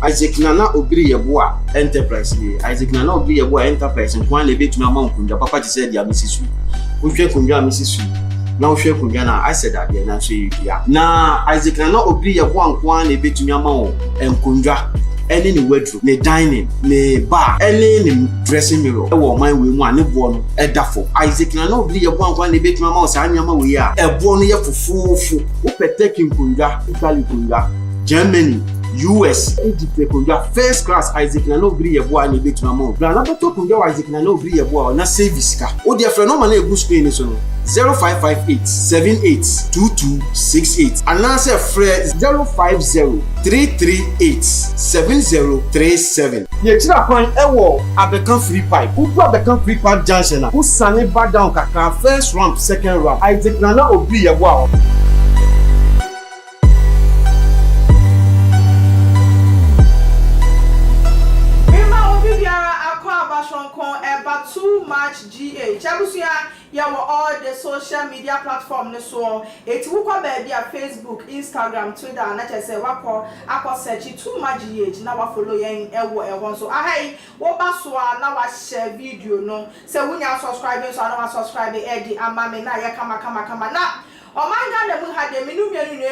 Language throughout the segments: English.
Isaac Nana Obiri Yeboa Enterprise Isaac Nana Obiri Yeboa Enterprise and one lebet to Mama Kunda Papa said ya Mrs. Uche Kunda Mrs. Now share Kundana I said that then so you na Isaac Nana Obiri Yeboa one lebet to Mama and Kunda any ni wardrobe ne dining ne bar any ni dressing mirror e wo man we mu ane bo no e da fo Isaac Nana Obiri Yeboa one lebet to Mama sa anyama we ya e bo no ye fufufu wo petekin Kunda Italy Kunda Germany US Egypt Kunda first class Isaac Nana Obiri Yeboa ni betu mama bra na beto Kunda Isaac Nana Obiri Yeboa na service ka o dia friend no man e go screen so no 0558782268 and answer friend 0503387037 ye tira kwan e wo abekan free pipe ugu abekan free pipe junction na usane back down kaka first ramp second ramp Isaac Nana Obiri Yeboa too much GA. Chabusia, yeah, all the social media platforms. So it's wukwa baby at Facebook, Instagram, Twitter, and I say wako search too much GH. Now I follow you ewo. So I what baswa now I share video no. So when you subscribe, so I don't subscribe Eddie and Mama na ya kama na. Omanga na mu hade menu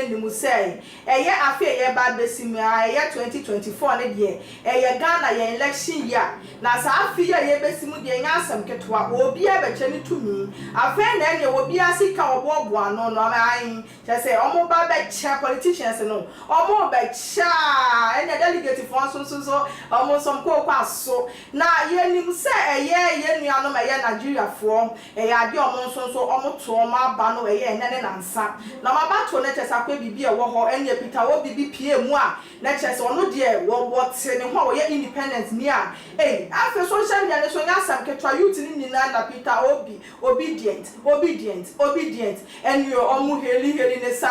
ni mu say eye afi eye bad besimi eye 2024 ne de eye Ghana ye election year na sa afi ye besimu de nya asem ketwa obi a beche ni tumi afi na ne obi asika obo ano no ayin se say omo ba beche politicians no omo beche enya delegate for so omo som ko aso na ye nim say eye nua no ma ye Nigeria for eye ade omo so omo to omo aba no eye ene na mabato na chesa kwa bibi e wo ho enye Peter wo bibi pie mu a na chesa ono de wo te ne ho ye independent ni a afi social media ne so nya sam ketwa youth ni na Peter obedient and you omu heli ne sa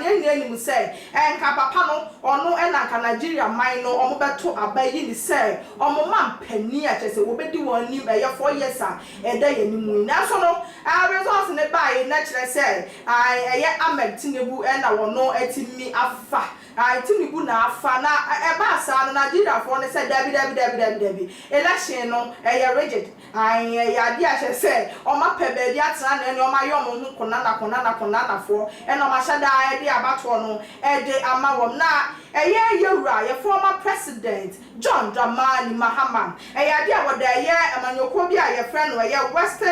ne mu say enka papa no ono na ka Nigeria man no omo beto abayi ni say omo man pani a chesa wo bedi won nim e ye 4 years a e da ye ni mu na so no results ne bai na chesa say Ahmed Tinubu na wono etimi afa Tinubu na afa na eba asa na Nigeria for ne say dabi election no rigid ya dia she say o ma pe be dia tra na o ma yo mo hu kona na for e no ma shada e dia abato no e de ama wom na yewura ye former president John Dramani Mahama ya dia woda ye amanyoko bi a ye friend no ye West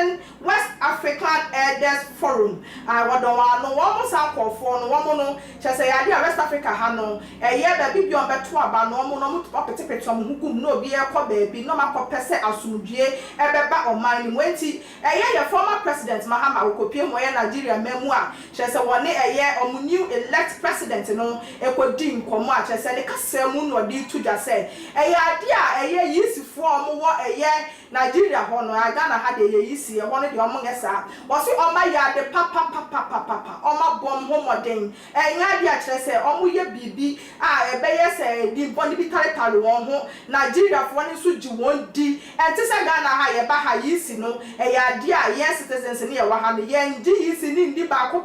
African Elders Forum wadon wa no wo mo sa kofo no wo mo no che say ya dia West Africa ha no ye ba bi on beto aba no mo no mo petepete mo hukum no obi e ko ba bi no ma ko pese asumdue e beba oman ni wenti ye former president Mahama okopie mo ye Nigeria memu a che say woni omu new elect president no e ko di nkomo a che say ne kasemu no di tuja say dia yisi for mo wo Nigeria ho no Ghana ha de yisi ho no de omo ngesa wo se oma ya de papa oma bom ho moden nya dia kire say omo ye bibi a ebe ye say di boni bi tare won ho Nigeria fo ne so ji won di enti say Ghana ha ye ba ha yisi no dia yes citizens ne ye wa ha no ye ndi yisi ni ndi ba ko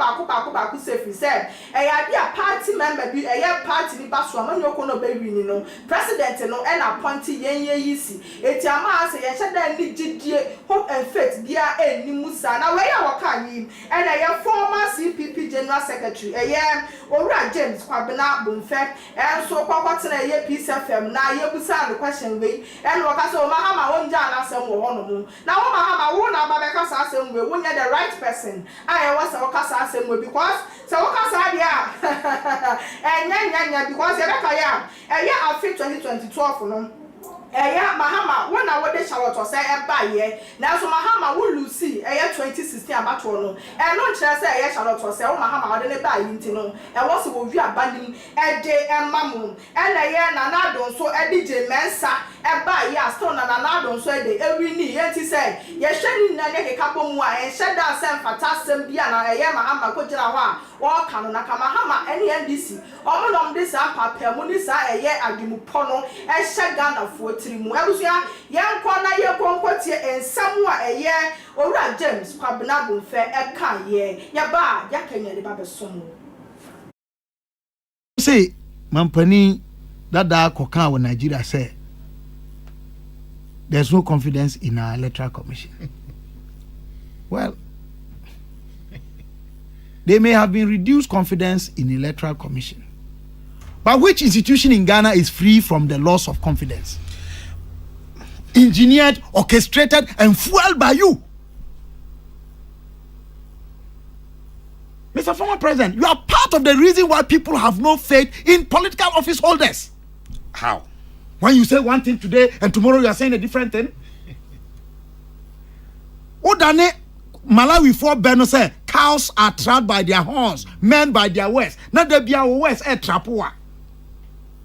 safe say dia party member bi party ni ba so amanyoko no be wini no president no and appoint ye yisi eti ama ase ye sheda ni gidie hope and faith dia eni musa na we ya waka yi and ye former CPP general secretary Owura James Kwabena Bonfe and so kwakwatina ye StFrms na ye busa the question we and waka so Mahama wonja na asem wo hono mu na wo Mahama wo na ba be kasa asem we wonya the right person I was waka sa asem we because so waka sa dia nya because ye ka ya Afric 2012 no Mahama when I would Charlotte or say by ye now so Mahama will Lucy 2016 about no and not just say Charlotte or say Mahama didn't buy into no and was will be abandoning a day and mamun and na don so DJ Mensa e ba ya stone na don so dey every ni yenti say ye hwani na ne kekabo mu a en sheda sem fatasem bia na Mahama ko gira ho a wo ka no na ka Mahama ene NDC omodom de sa papa mu ni sa adwumupo no e hye Ghana fo trimu ebusia yenko na ye konkotie ensam a Owura James Kwabena Bonfe e ka ye ba yakanya de ba besom say mampani that Kokan with Nigeria say there's no confidence in our electoral commission. Well, they may have been reduced confidence in the electoral commission. But which institution in Ghana is free from the loss of confidence? Engineered, orchestrated, and fueled by you. Mr. Former President, you are part of the reason why people have no faith in political office holders. How? When you say one thing today and tomorrow you are saying a different thing. Odane Malawi for Beno say cows are trapped by their horns, men by their waist. Not the bia waist e trapoa.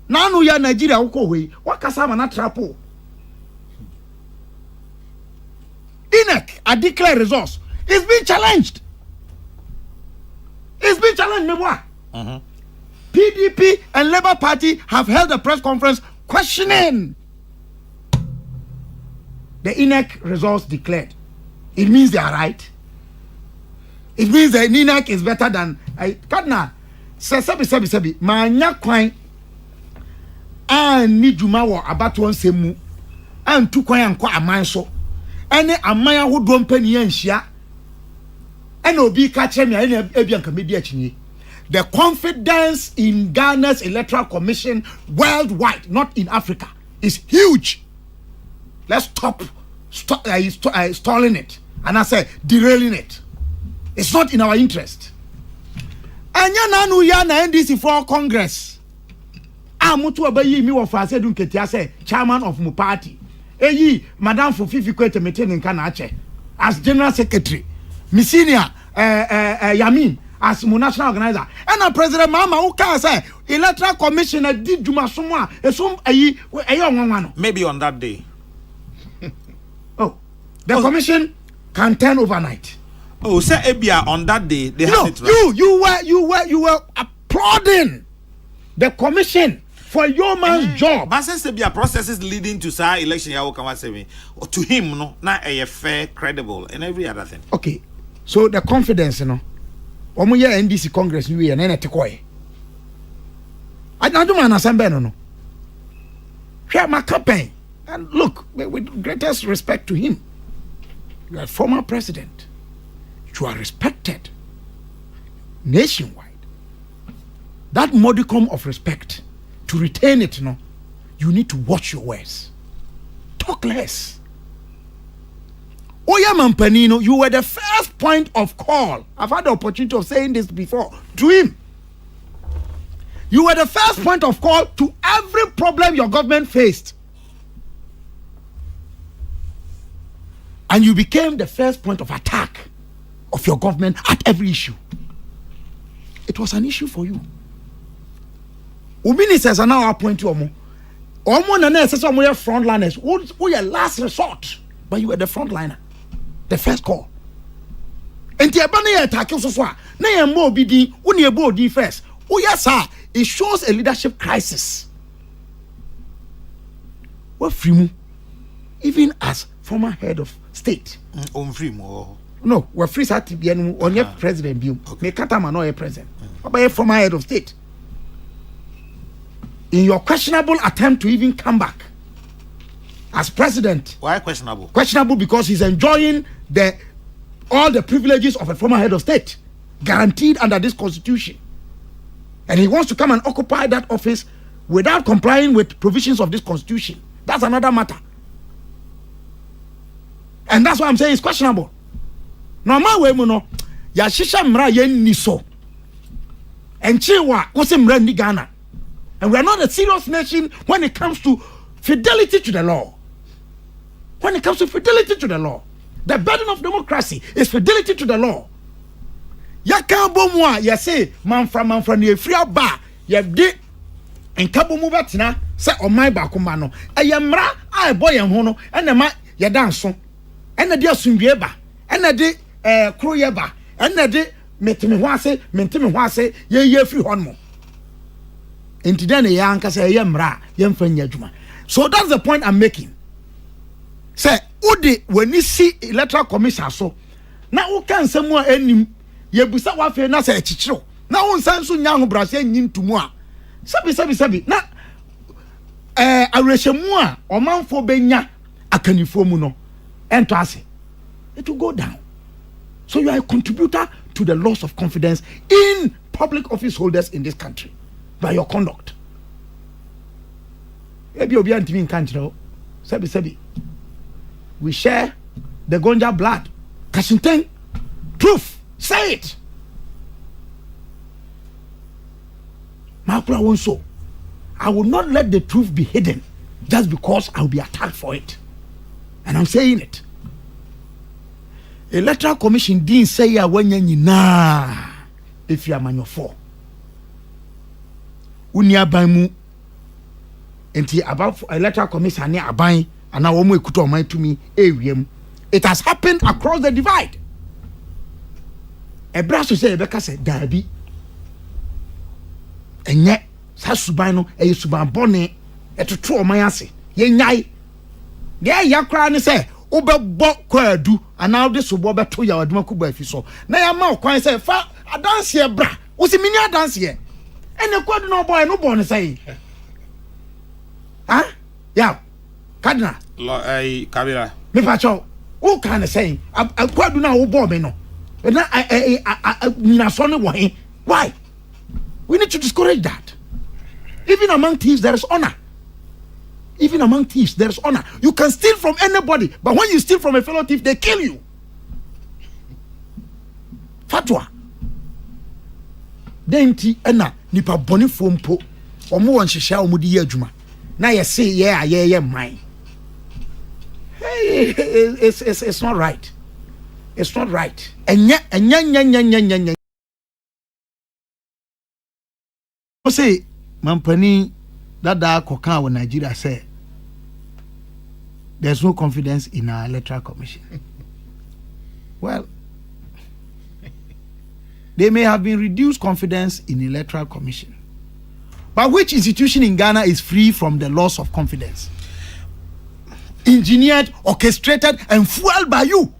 Now no ya Nigeria uko we. Wakasama na trapo. INEC a declared resource. It's been challenged. It's been challenged, PDP and Labour Party have held a press conference questioning the INEC results declared. It means they are right. It means the INEC is better than Kadna. Sebi. Manya kwan and ni juma wo abato nsemu and tu kwan anko aman so. Ene aman ahodo mpani anhia. Ene obi ka kire me ene ebianka media chinye. The confidence in Ghana's electoral commission worldwide, not in Africa, is huge. Let's stop stalling it. And I say, derailing it. It's not in our interest. And nanu ya na NDC for Congress. Mutu abayi mi wo fa se dun ketia say chairman of mu party. Eyi Madam Fufifi kwete meeting nka na ache as general secretary. Misinia Yamin as mu national organizer. And President Mahama who can say electoral commissioner did juma somo esum eyi onwanwa no. Maybe on that day. Oh, the commission can turn overnight. Oh, say Ebia on that day they had it right. You were applauding the commission for your man's job. But since Ebia processes leading to say election ya come say or to him no na a fair, credible and every other thing. Okay. So the confidence no. Omo ye NDC Congress we na na tekoy. I don't understand no. Share my campaign. And look, with greatest respect to him, you are former president. You are respected nationwide. That modicum of respect, to retain it, you need to watch your words. Talk less. Oya Mampanino, you were the first point of call. I've had the opportunity of saying this before to him. You were the first point of call to every problem your government faced. And you became the first point of attack of your government at every issue. It was an issue for you. Ubini says, and now I'll point to Omo. Omo Nane says, Omo, your frontliners. Who your last resort? But you were the frontliner. The first call. And the Abani attack you so far. Nay, more BD, only a body first. Oh, yes, sir. It shows a leadership crisis. What free? Even as former head of state. No, we're free to be on your president view. Me Katama no a president. But a former head of state. In your questionable attempt to even come back as president. Why questionable? Questionable because he's enjoying all the privileges of a former head of state, guaranteed under this constitution. And he wants to come and occupy that office without complying with provisions of this constitution. That's another matter. And that's why I'm saying it's questionable. No ma we mu no ya shisha mra yen ni so. Enchiwa wo se mra ni Ghana. And we are not a serious nation when it comes to fidelity to the law. When it comes to fidelity to the law. The burden of democracy is fidelity to the law. Ya ka bomwa ya say manfra ni free ba ya de enka bomu betina se omai ba kuma no. Ayemra ai boy en ho no enema ya danso. Ena de asundwe ba. Ena de kroye ba. Ena de mentimi ho ase ye free hon mo. Enti den ya anka se ye mra ye mfanya adwuma. So that's the point I'm making. Say udi when you see electoral commission so na wo kan samu a enim ye busa wa fe na say echichiro na wo nsan so nya ho brase nyim tumu a sabi na areshemu a omanfo benya akanifo mu no ento ase it will go down. So you are a contributor to the loss of confidence in public office holders in this country by your conduct. Sebi. We share the Gonja blood. Kashinteng, truth, say it. Makura won't so. I will not let the truth be hidden just because I will be attacked for it. And I'm saying it. Electoral Commission didn't say ya when you na if you are manufo. Unia bamu enti about Electoral Commission ne aban ana wo mu ekuto oman to me ewiem. It has happened across the divide. Ebra so say ebeka say dabi. Enye sa suban no e suban bone etoto oman ase. Ye nyai. Ge yakra ne say obebo kwadu ana de so bo beto ya waduma kuba afi so na ya ma okwan say fa adanse e bra wo si mini adanse e ene kwadu no boy no bon say ha ya kadna lo kabira me pa cho wo kan say kwadu na wo bo me no na na so ne wo he why we need to discourage that. Even among thieves there is honor. Even among thieves, there is honor. You can steal from anybody, but when you steal from a fellow thief, they kill you. Fatwa. Denti ena nipa boni fompo. Omo wan hihya omo di adwuma. Na ye say ye mine. Hey, it's not right. It's not right. Enya. O say mampani Dada Kokan wa Nigeria say there's no confidence in our electoral commission. Well, they may have been reduced confidence in the electoral commission. But which institution in Ghana is free from the loss of confidence? Engineered, orchestrated, and fueled by you.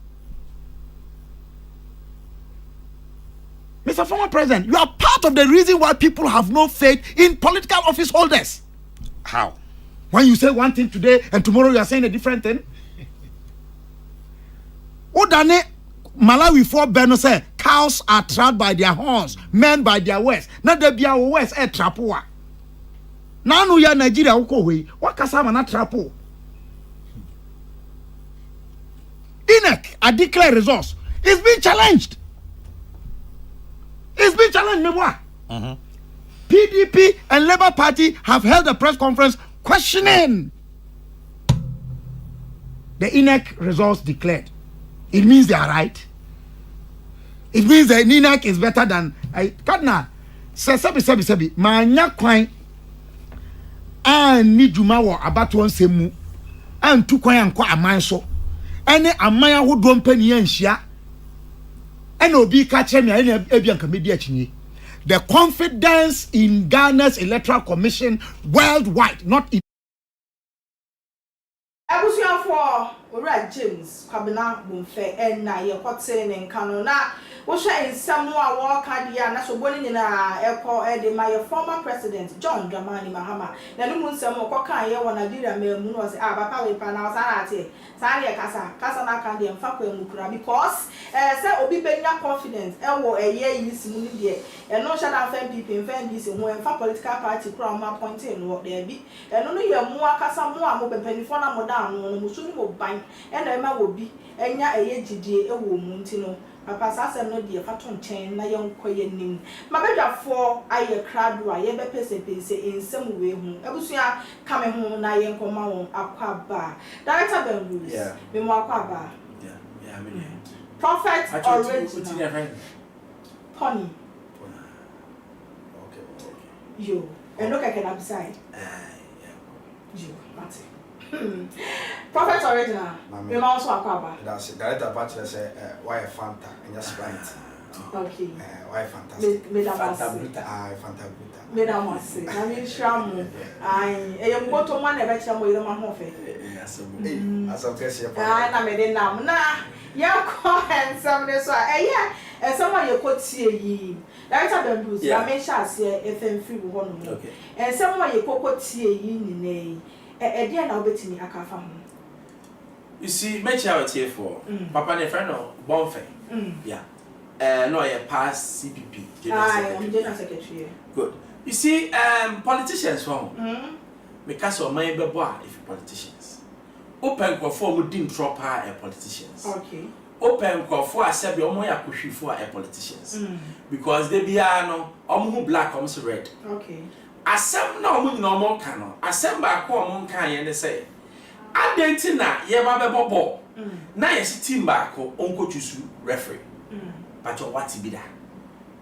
Mr. Former President, you are part of the reason why people have no faith in political office holders. How? When you say one thing today and tomorrow you are saying a different thing. Odane Malawi for Beno say cows are trapped by their horns, men by their words. Not the bia words e trapoa. Now no ya Nigeria uko we. What kasama na trapo? INEC a declare results. It's been challenged. It's been challenged, Meboa. PDP and Labour Party have held a press conference questioning the INEC results declared. It means they are right. It means that INEC is better than Kadna. Sebi. Manya kwan an ni dwuma wo abato nsemu an tu kwan anko aman so. Ene aman ahodo mpani anhia. Ene obi ka kire me ene ebianka media chinye. The confidence in Ghana's electoral commission worldwide, not in. For James Kabina Bumfe and na ye kote ne nkano na wo hwe ensam a wo ka dia na so boni na ekọ e de my former president John Dramani Mahama na no nsam ko kan ye wo Nigeria memu no say papa we pa na sa na ate sa na kasa na kan de mfa kwa mu kura because say obi benya confidence e wo eye yi simu ni de e no sha da fan PP fan DC ho mfa political party kura ma appointed no there bi e no ye mu akasa mu a mo bepanifo na mo da no mo su ni mo ban and I will be enya eye gidie e wo mu ntino papa sasem no de fa to nchen na ye nkoye nim mabedwa for aye krado a ye be pese ensem we hu ebusua kame hu na ye nkoma won akwaba director Ben yeah me mo akwaba yeah me prophet original Pony okay yo and look I can upside yeah you Mate Prophet original. We also akwaba. That's it. Director Bachelor say why Fanta and just right. Okay. Why fantastic. Fanta Bruta. Fanta Bruta. Madam was say. Na me shramu. Ai, e yem goto man e be kira mo yero ma ho fe. Aso kesi ya. Na me de nam na. Ya ko handsome ne so. someone you could see Director Bambus, I may shall say FM free one. Okay. And someone you could see in a dear now betting I can't find. You see, make out here for Papa and friend of Bonfe. Yeah. No, I pass CPP. General Secretary. Good. You see, politicians from because of my baby if politicians. Open for didn't drop her politicians. Okay. Open for accept your money for politicians. Because they be no who black red. Okay. Asem na omu normal canon. Asem ba ko omu kan ye ne say. Adentina ye ba be bobo. Na ye team ba ko onko chusu referee. But what be that?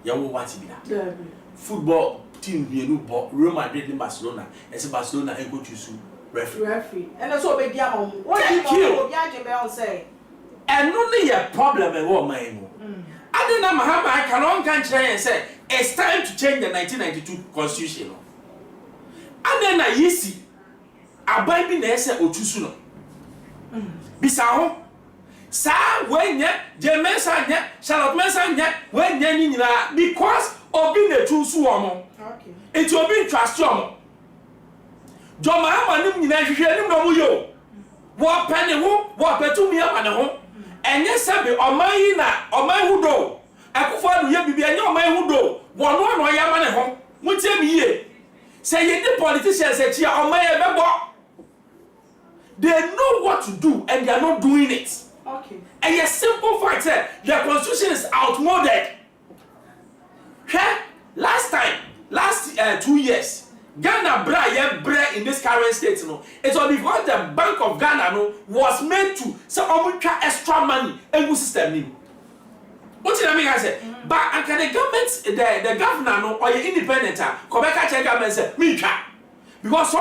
Ye wo what be that? Football team bienu bo Real Madrid in Barcelona. Ese Barcelona enko chusu referee. And so be dia mom. What do you obi agbe say? And only a problem e wo man mu. Adena Mahama I can kire say it's time to change the 1992 constitution. And then yesi abai bi na ese otusu no bisa ho sa wenye jemensa nya Charlotte mensa nya wenye ni nyina because obi na tusu omo okay enti obi trust omo joma ama nim nyina hwehwe nim no mu yo wo pane ho wo petumi ama ne ho enye sebe oman yi na oman hudo akufo adu ye bibia enye oman hudo wono no ya ma ne ho mutie mi ye. Say the politicians say they know what to do and they are not doing it. Okay. And a simple fact that the constitution is outmoded. Last 2 years, Ghana bra in this current state, it was because the Bank of Ghana was made to say extra money and good system. What did I mean? I said, but can the government, the governor or your independent, Quebec government say, because so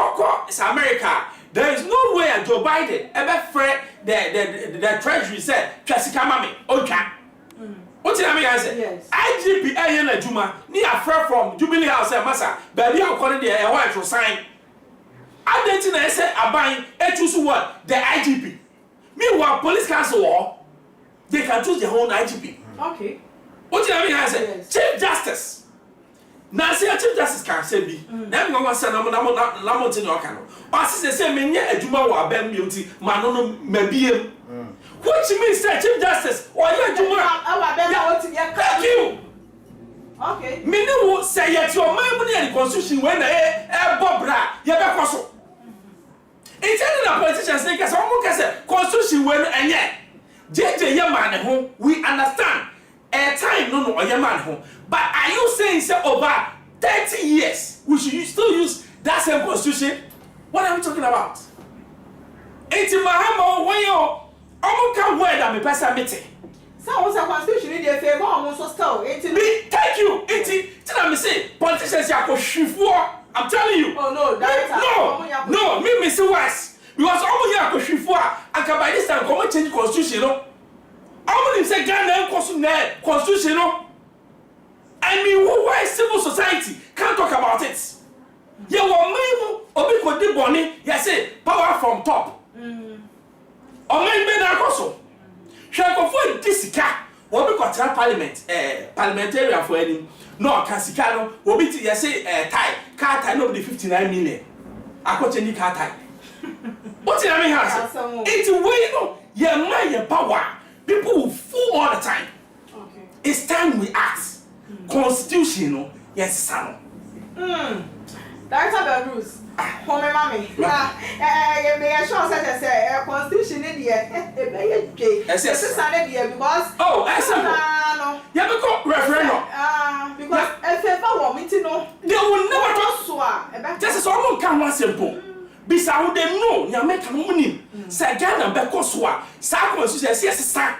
it's America. There is no way Joe Biden ever fret the treasury said, Jessica Mami, okay. What did I mean? I said, yes. IGP Ayana Juma, near fret from Jubilee House and Massa, baby, I'm calling the white to sign. I didn't say, I buy a choose what? The IGP. Meanwhile, police council war, they can choose their own IGP. Okay. What did I mean? I said, yes. Chief Justice. Now, say Chief Justice can say me. Now, I'm going to say, I'm not in your canoe. Or say, me, a Juma or Ben Beauty, Manono, maybe him. Which means, Chief Justice, or your Juma. Thank you. Okay. Me no say yet your money and constitution when Bobra, Yabacoso. It's any politicians think as someone can say, constitution when and yet. JJ Yaman home, we understand. A time no Yaman home. But are you saying say over 30 years we should still use that same constitution? What are we talking about? It's Mahama when you can wear that me person meeting. So what's the constitution in the favor almost still? Me thank you. It's me say politicians yako shifua. I'm telling you. Oh no, no, me say worse. Because all you have to and by this time come change constitution, no. All you say Ghana constitution, no. I mean, why civil society can't talk about it? You want me, obi ko di boni, you say power from top. O me be na koso. Hwe ko for disika, obi ko tra parliament, parliamentarian for any. No, kasika no, obi ti you say tie, car tie no be 59 million. Akọ change car tie. What did I mean? It's a way, your mind, your power. People will fool all the time. Okay. It's time we act. Constitutional, yes, son. Director Bambus, home mommy. You may sure say constitution in the because oh, excellent. You have a referendum. Because if ever want me to know, they will never talk. This is all one simple. Bisa wo de no nya make money say Ghana be koswa sa constitution say sa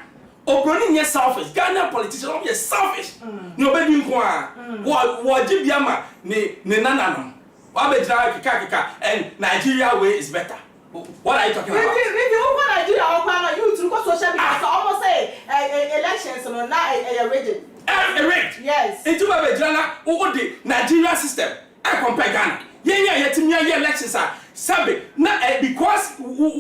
obroni nye selfish Ghana politicians no be selfish ni obedi nko a wo gibia ma ne nana no wa be jira kika and Nigeria way is better. What are you talking about? If you go Nigeria or Ghana you to go social media so almost say elections no na rigged. Rigged. Yes. Into be jira na wo the Nigeria system I compare Ghana. Yenya yetimia elections sabe na because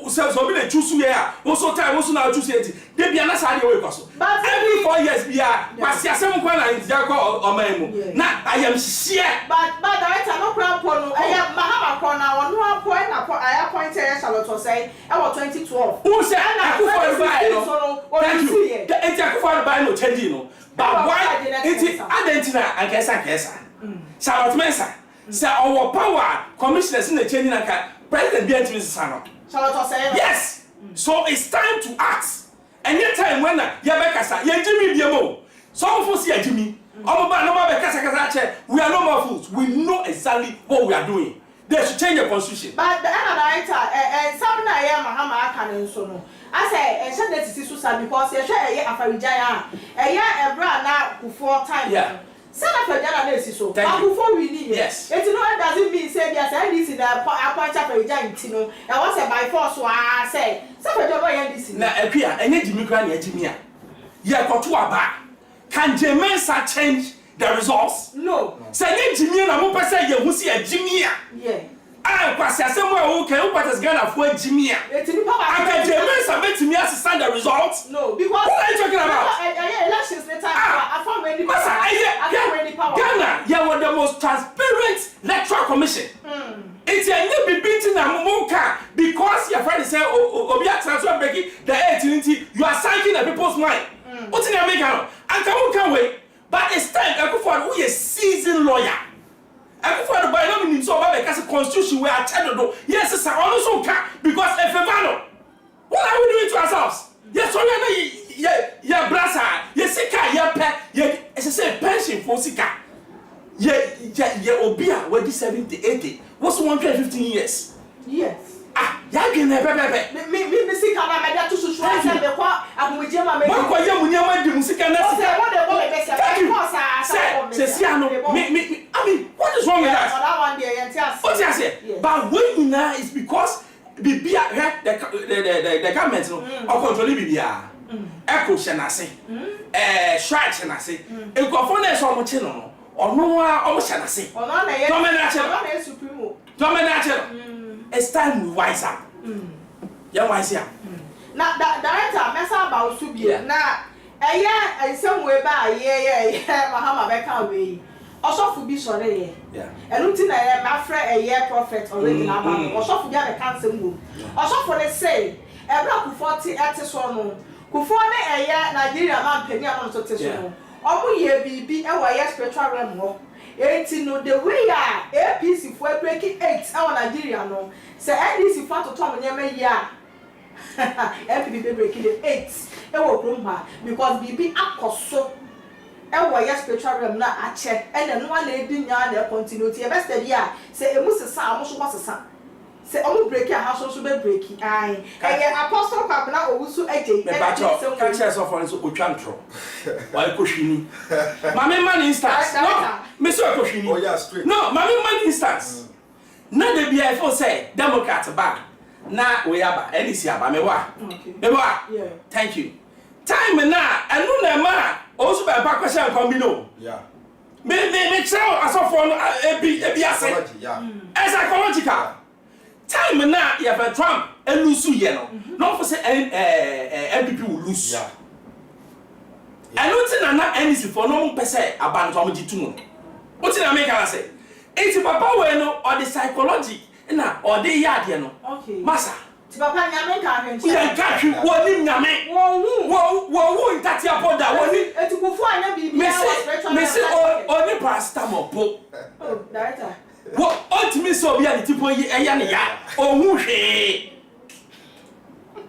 so be the choose here also time also now choose it dey be na say dey wey kwaso every 4 years bia kwasi asem kwa na ntia ko oman na I am share but director no crap no Mahama corner one no appoint na I appointed Charlotte say e was 2012 who say Akufo buy no thank you it Akufo buy no change no but why it identity and kesa Charlotte Mensa say our power commissioners in the change na president be ntimi sano Charlotte say yes so it's time to act any time when ya be kasa ya jimi biemo some for see jimi omo ba no ba be kasa we are no more fools we know exactly what we are doing they should change the constitution but the director some na ya Mahama aka ne so no I say should that is so because you share Afric ebra na Kufo time yeah Senator Jana Nesi so before we need yes it no doesn't mean say yes I this the appoint Afric Media I was by force so I say Senator Jana this na appear enye jimi kra na jimi a ye koto aba can Jemensa change the results no say enye jimi na mo pese ye hu si jimi a yeah ah kwasi asem a wo kan wo patas Ghana fo jimi a etini power aka Jemensa betimi assist the results no because what are you talking about elections later I found when the power Ghana yeah was the most transparent electoral commission it's a new beating na monka because your friend say obi transfer breaking the 18 you are sinking the people's mind what in America and can wait but it's time Akufo who is seasoned lawyer Akufo by no means so about the constitution we are trying to do yes sir also can because if what are we doing to ourselves yes so yeah brasa yes sika yeah pe yeah say pension for sika yeah obia we 70 80 what's 115 years yes ya gbe na pepepe me sika na media to so say be kwa agumuje ma me ko ye munyama di musika na sika say what the boy be say say ano me I mean what is wrong with that that one there yentias what you say but when now is because bibia the government no or control bibia echo shenase shrine shenase ekofo na so mo che no ono a o shenase ono na ye na supreme it's time we wise up yeah wise up na director mesa about to be na ensem we ba ye Mahama be kan we osofu bi sore ye enuti na ye mafre prophet already na ba osofu bi na kan sem go osofu le say ebra ku 40 ete so no Kufo na Nigeria man peni am so te so no omo ye bibi e wa ye spiritual realm ho enti no the way APC for breaking 8 e wa Nigeria no say NDC for to tom nyema yi a MPP breaking 8 e wo krom ha because bibi akoso e wa ye spiritual realm na ache e na no ala edi nya na continuity e best dey a say emu sesa am so sesa say omo break a house so be break ai apostle kwapna owusu eje me bacho catch us off on so otwantro why kohwini mama man instance no me so kohwini oh yeah straight no mama man instance na de bia for say democrat back na we aba NDC aba me wa yeah thank you time na anu na ma osu ba pa question combino yeah me tell asofo no ebi ase yeah psychological time na ya for Trump lose ye no no for say MPP will lose yeah and nothing na NDC for no person about to gitu no what in America say it's papa we no or the psychology na or the yard ye no okay massa ti papa nyame ka hwenche ya ka hwi woni nyame wo ntati apoda woni etikufu anya bibi me say oni pastor mo po oh director what ultimate so be an tipo eya ne ya ohun hwe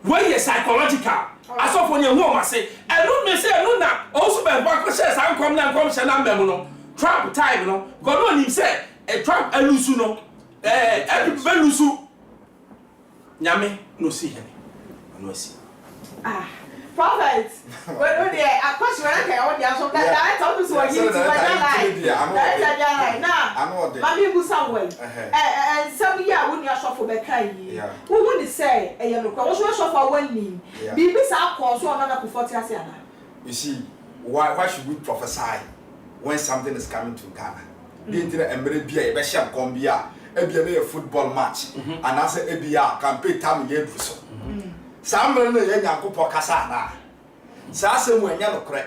when you psychological asofo ne hu o ma say enu me say enu na also be ba ko share san kom na kom share na mbem no Trump time no god no nim say Trump elusu no every belusu nyame no see him no see prophet when they question when I on there so that talk to so you that na mami bu somewhere and some year when you suffer be kai who would say e you no so suffer one nim bibi sa call so na ku 40 ase ana you see why should we prophesy when something is coming to Ghana the internet emre bia e be sham kombia ebia na football match and as ebia campaign time ye do so samre no ye nyankopɔ kasa na sa asem anya no korɛ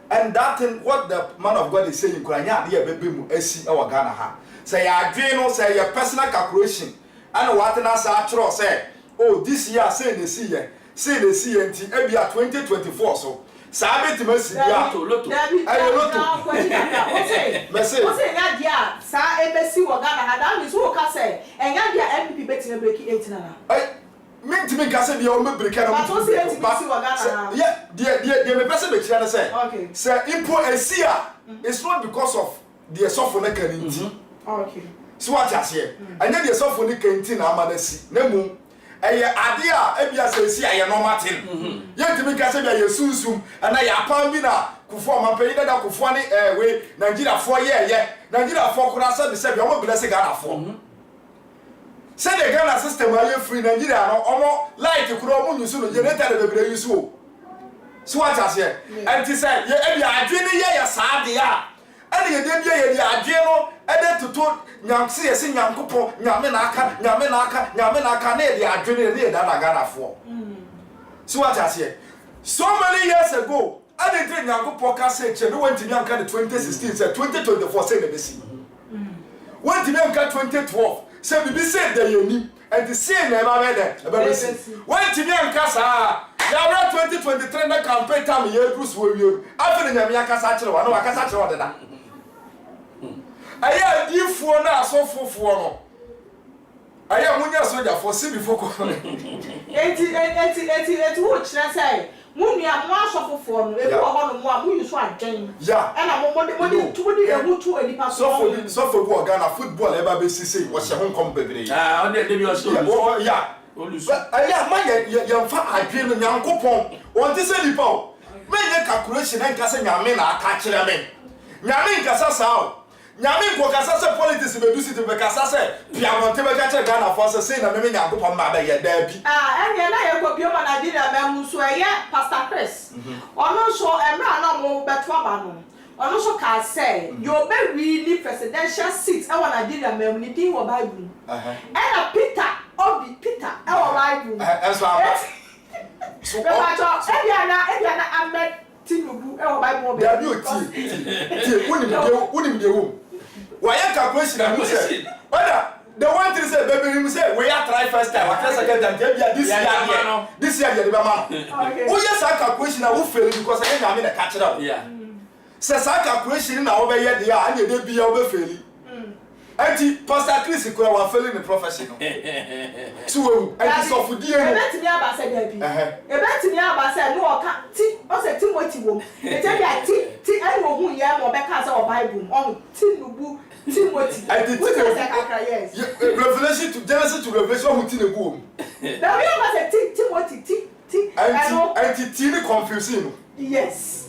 and that thing what the man of God is saying kuranya de ebebe mu asi e wa Ghana ha say ya adwen no say your personal calculation and what na sa atro say oh this year say they see ye nti ebia 2024 so sabe ti masi bia loto ayo loto o say nya dia sa ebesi wo Ghana ha that means wo ka say enya dia MPP beti na break 8 na minti mi kase bia o me break na but o say eti besi wo Ghana ha yeah the me person be kira na say okay say impo esia it's not because of the sofo na kan nti okay so what you say anya the sofo na kan nti na amana si na mu eye ade a ebia say si aye normal thing yentimi kase bia ye sunsum ana ya pan bi na kufo mampayi da kufo ne we Nigeria fo ye Nigeria fo kura say be say bia o bless Ghana fo say the Ghana system are free Nigeria no omo light kura omo nyusu no generator de bebre yusu o so what you say anti say ye ebia adwene ye saade a ene ye de bia ye de adwene no ede toto nyamse yesi nyankopɔ nyame na aka na de adwene ne da Ghana fo so what you say so many years ago ade tre nyankopɔ ka say che no wantimi anka the 2016 say 2024 say na besi wantimi anka 2012 say bibi say da yeni and the say na ba be besi wantimi anka sa ya 2023 na campaign time ye Bruce Wewio after nyame aka sa kire wa na aka sa kire wa da aya difuo na asofofuo no aya munya soja for see before ko eti wo kire say munya mo asofofuo no ebi wo ho no mo a muyu so adwen ya na mo tubudi ehutu enipa so for go Ghana football eba be sisi wo hye ho kom bebre on dey be your show ya aya ma ya mfa adwen no nyankopon won ti se nipa o menye calculation nka se nyame na aka kire me nyame nka sa nyame ko kasa se politics be do sit be kasa se piamonte be ka che Ghana for say na me nyankopon ma be ye da bi ene na ye ko bioma Nigeria be mu so ye Pastor Chris ono so emra na mo beto aba no ono so ka say you be really presidential seat e wa Nigeria me ni din wo Bible ena Peter e wo Bible so ebia na Ahmed Tinubu e wo Bible da bi o ti woni de wo why calculation na mu say whether the one thing say baby him say we are try first time after second time this year the man who yes calculation na who fail because I nyame na catch up say calculation na wo be ye dey a na dey bia wo be fail anti Pastor Chris ko wa fail in the profession so we anti so for die no ebeti mi aba say da bi ebeti mi aba say no o ka ti o say Timothy wo e tell ya ti ai wo hu ye mo be ka say o Bible on Tinubu Timothy yes Revelation to Genesis to Revelation who Tinubu da we aba say Timothy ti anti tini confusing yes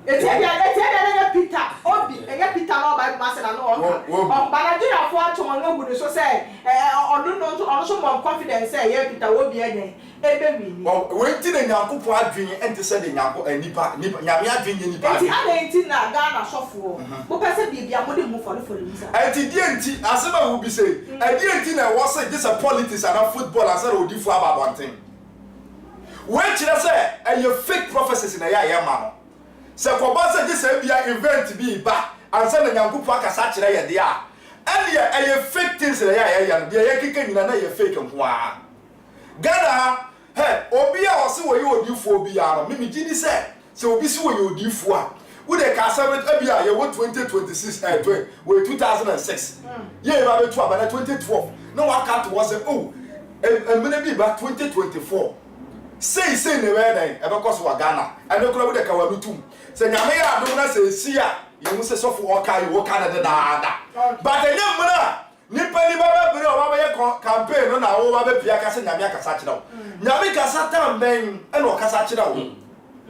Etienne Peter Obi Peter no Bible master na no on Nigeria for aton no good so say on so more confidence say Peter Obi ebe wi oh when tin nyankopo adwen ente say de nyanko nipa nyame adwen nipa enti enti na Ghana sofo mo pese bibia mo de mu for musa enti die enti asema wo bi say die enti na wo say this a politics and football and say odifo ababonten when kire say a fake prophecies na ya ma no se ko ba se this bia event bi ba ansa na nyankopo akasa kire ye de a ene ye fake things na ya no de ye keke nyina na ye fake nko a Ghana hey obi a ose wo ye odifo obi a no mimi gidi se obi si wo ye odifo a wo de ka sa bi a ye wo 2026 we 2006 ye ba be to aba na 2012 no wa cut was say oh emene bi ba 2024 say ne we dan e be koso wa Ghana ene kura wo de ka wa lutum se nyame ya adom na se si a ye mu se sofo wo kai wo ka na da but enye mra nipa ni baba bere o baba ye campaign no na wo baba pia ka se nyame akasa kira wo nyame kasa tamben ene o kasa kira wo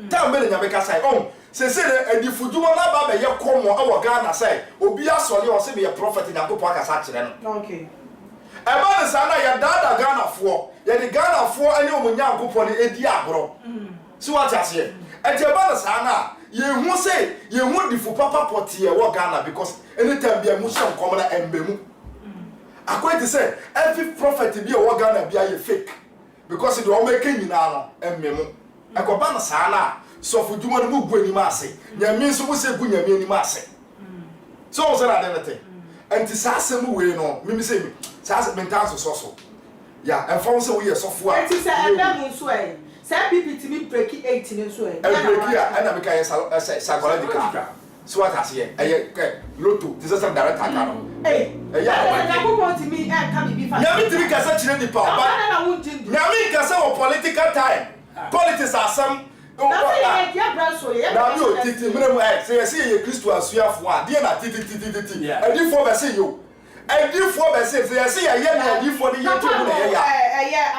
tamben nyame kasa o se edifuduma na baba ye komo e wo Ghana say obi asole o se be prophet nyakopo akasa kira no okay eba ne sana ya dada Ghana fo ye de Ghana fo ane o nyakopo ne edi agro si what ase e je ba ne sana ye hu say ye hu difu papa potie wo Ghana because anytime bia mu sham komo na embemu According to say, every prophet be a Wagana be a fake. Because it will make any now and memo. A cobana sana, so for Duman Mugu any massy. There means who say good any massy. So was that anything. And to Sassam way no, Mimi say, Sassam Mentas so. Yeah, and found so we are software. It is a sway. Some people to me break 18 in sway. And break here, and I became a psychological. So what has here? I Loto, this is some direct attack. Hey, I want to me and come be fine. Yami to be such a power. Yami can say political time. Politics are some. Now you take the minimum. Say, I see a Christo as you have one. Dear, I did it. And you for the you. And you for the same. I see a young you for the young.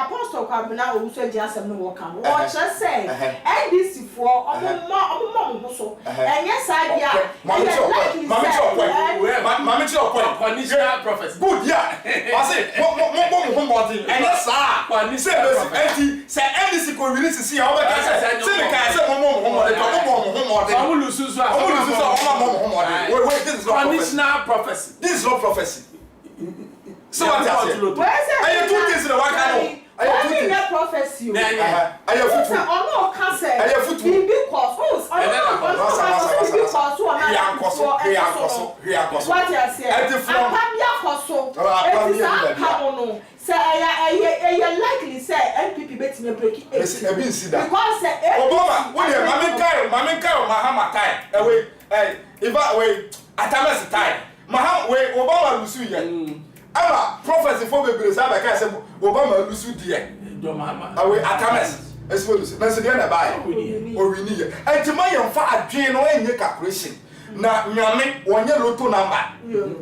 Apostle Cabana who said just no walk. What shall say? And this for mom so. And yes, I prophecy. Good, yeah. I say, what and yes, sir. Say, anything will release to see how I say, prophecy. This is not prophecy. So what I say? Two things in the one I have two prophecy. I have foot. No, can't say. I have foot. Because what I say. Say I likely say NPP bet me break it. Because Obama, when you Mami Kai, Mahama time. If I wait, Atamas time. Mahama wait, Obama Lusu. Ama prophecy for baby say I say Obama Lusu die. Away Atamas. Eswolusu. Na se dey na buy. O we need. And to my yam fa adwen no enye calculation. Na nyame wonye lotto number.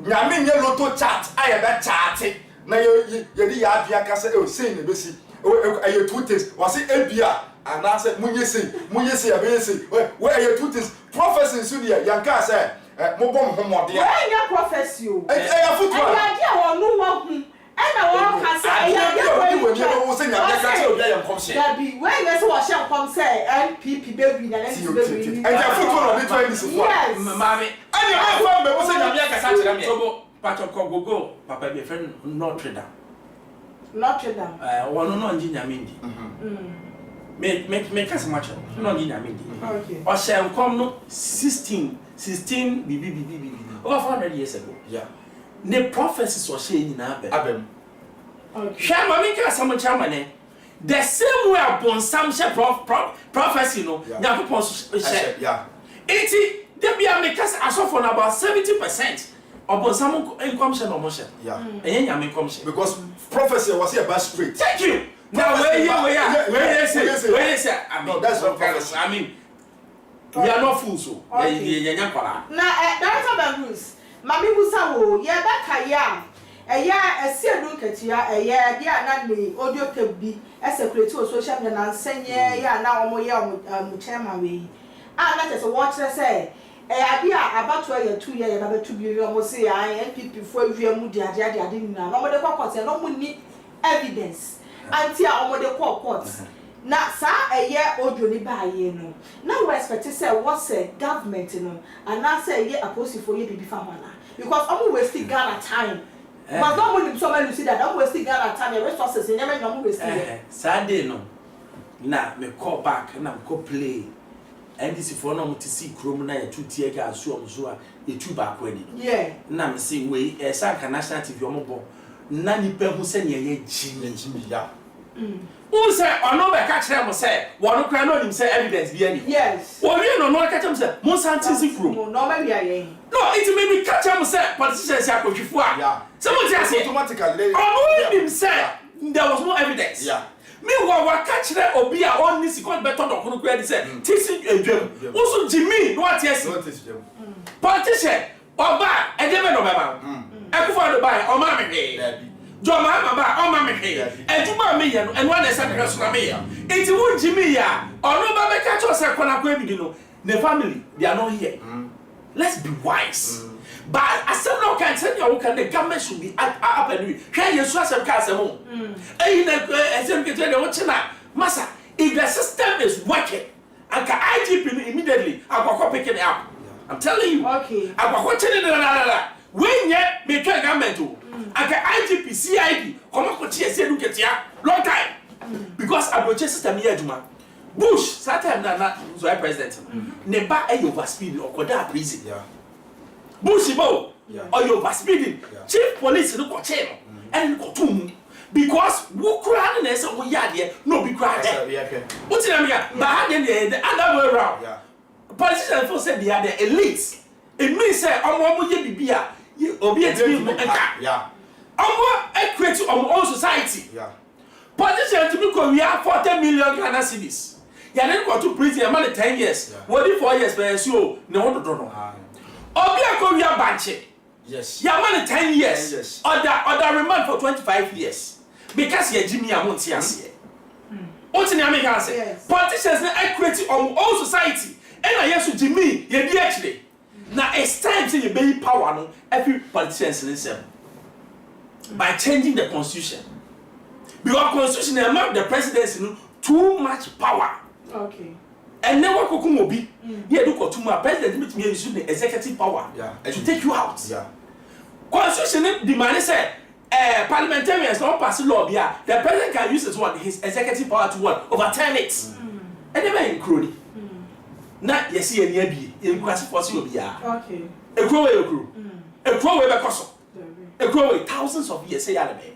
Nyame nye lotto chart aye be chart. Na ye di ya adua ka say o say na be si. Aye two things. Was say ebia and I said munye say abe say. We aye two things. Prophecy so dey yanka say mo bom homode. Why your prophecy o? Aye football. Aye dia won no wan and I want to say, I will say, Debbie, when you say, what shall come say, NPP baby, and football on the 20s. Yes, Mammy, and you have was saying, Patrick Go, Papa, be friend Notre Dame. Notre Dame. One on Ginia Mindy. Make us much of no Ginia Mindy. Or shall come no 16 BB over 400 years ago. Yeah. The prophecies were saying in Abem. Shamamika, some chairman, the same way upon some prophecy, no, yeah. 80, there be a makers as of on about 70% upon some income or motion. Yeah, and income because prophecy was here by straight. Thank you. Now, where you say, no, that's not prophecy. I mean, we are not fools. Now, that's about Bruce. Mami busa wo ye beka ya esi edu ketia dia na ni audio tape bi secretary social media na nsenye ya na omo ye omo chairman we na tese watch say ade a abato ya 2 year na betu bi omo say ya NPP fo awia mu dia ade ni na omo de court na omo ni evidence anti a omo de court na sa audio ni ba ye no na we expect say what say government no and na say ye apostle for ye bibi famana because omo wasting Ghana time but no money so many see that omo wasting Ghana time resources in them no wasting Sunday no na me call back na me call play and this for no to see chrome na 2 tier gas so omo so a e 2 back ready yeah na me say we Sanka national TV omo bo na ni pe hu se ne ye ji ya who say ono be ka kire mo say wonu kra no nim say evidence be any yes we no ka kire mo say mo santi from no normally aye no it may be ka kire mo say politicians ya kwhwefo a yeah so mo ti ase automatically ono nim say there was no evidence yeah me wa ka kire obi a on ni sikon beto do kono kra di say tisi edwam wo so Jimmy no ati ase politician oba edebe no baba ekufo do bai o ma me Joma baba o ma me he ejuma me ye no eno na esa de so na me ye enti won Jimmy ya ono ba be ka cho se kona kwa bi no the family they are not here let's be wise but asem no can tell you can the government should be up and we here yesu asem ka asem o eyi na asem ke tell you what na massa if the system is working and ka IGP immediately akwa picking up I'm telling you okay akwa chene na we nye me twa government o aka IGP CID come ko tie se du ketia long time because abroche system here aduma Bush that time na so president ne ba e overspeed okoda prison Bush bo or you overspeeding chief police no ko che no and ko tum because wo kura na say wo yade no be kura there what tell me but the other way around politicians for say they are the elites it means say omo ye bibia obi etimi mo enka omo equate to own society politicians to be we have 40 million Ghana cedis ya then go to prison man 10 years what if 4 years per so no no obi akọ we banche ya man 10 years other remand for 25 years because ye Jimmy amonti ase what in America say politicians na equate to own society and I yes Jimmy ye di actually now it's time to be power no every politician listen by changing the constitution because constitution among the presidency no too much power and then what kokum obi here do too much president meet me use the executive power to take you out constitution demand say parliamentarians don't pass law here the president can use his executive power to what overturn it and never include na yesi eni abi enkwasi force obi ya ekro we be koso ekro we thousands of years say ya le be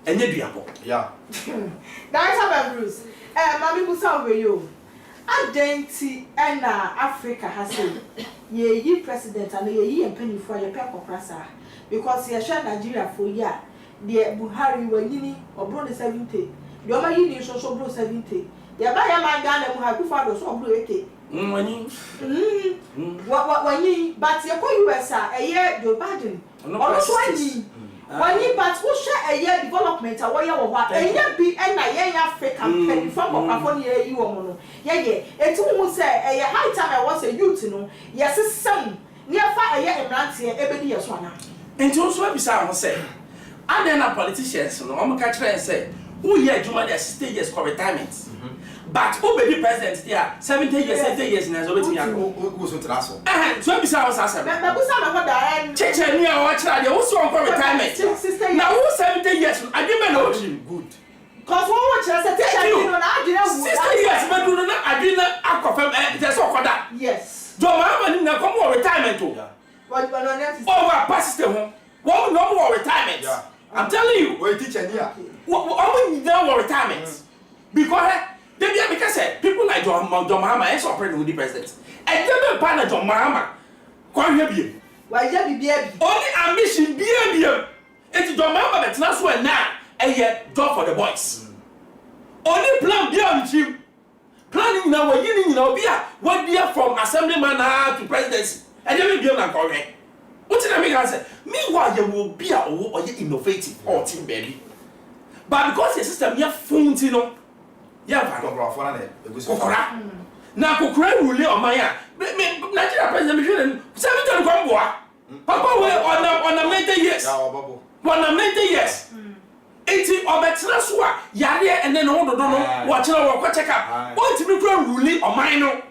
enye duabo guys have Bruce mami busa we yo adenti na Africa has ye yi president and ye yi empany for ye peko prasa because ye share Nigeria for ya the Buhari wanyini obro 70 the oma yi ni so bro 70 ye ba ya man Ghana mu ha ku fa do so bro 80 wani but ye ko US eye Joe Biden ono so wani but who share eye development a wo ye wo ha eye bi na ye Africa can from California ye yi wo no ye etu mu say eye high time I was a youth no yes sem ne fa eye emrante ebedi ye so ana enti o so bisa ho say and na politicians no o ka kire say who ye adwuma dey 60 years for retirement but who be the president there 70 years 70 years na so betimi who so traso so bisa was asem me busa na ho da cheche ni a wa kira dey who so for retirement now who 70 years adwuma na o good cause who watch say teacher you know na adwuma 60 years me do na adwuma akofam dey so koda yes do Mahama ni na come retirement o over past system one no retirement I'm telling you we teacher here we no retirement because they be because people like John Mahama is operating with the president and they be partner John Mahama come here be why you be only ambition be it's John Mahama but that's why now a job for the boys only plan be on you planning now we you know be what there from assemblyman to presidency and they be on correct what did I mean I say meanwhile you will be or innovative or team baby but because the system here phone you know yeah kokora na kokora rule o man ya Nigeria president me 70 come boa papa we on 90 years on 90 years enti obetra so a yare ene no dodo no wo kire wo check up o ti me rule o man no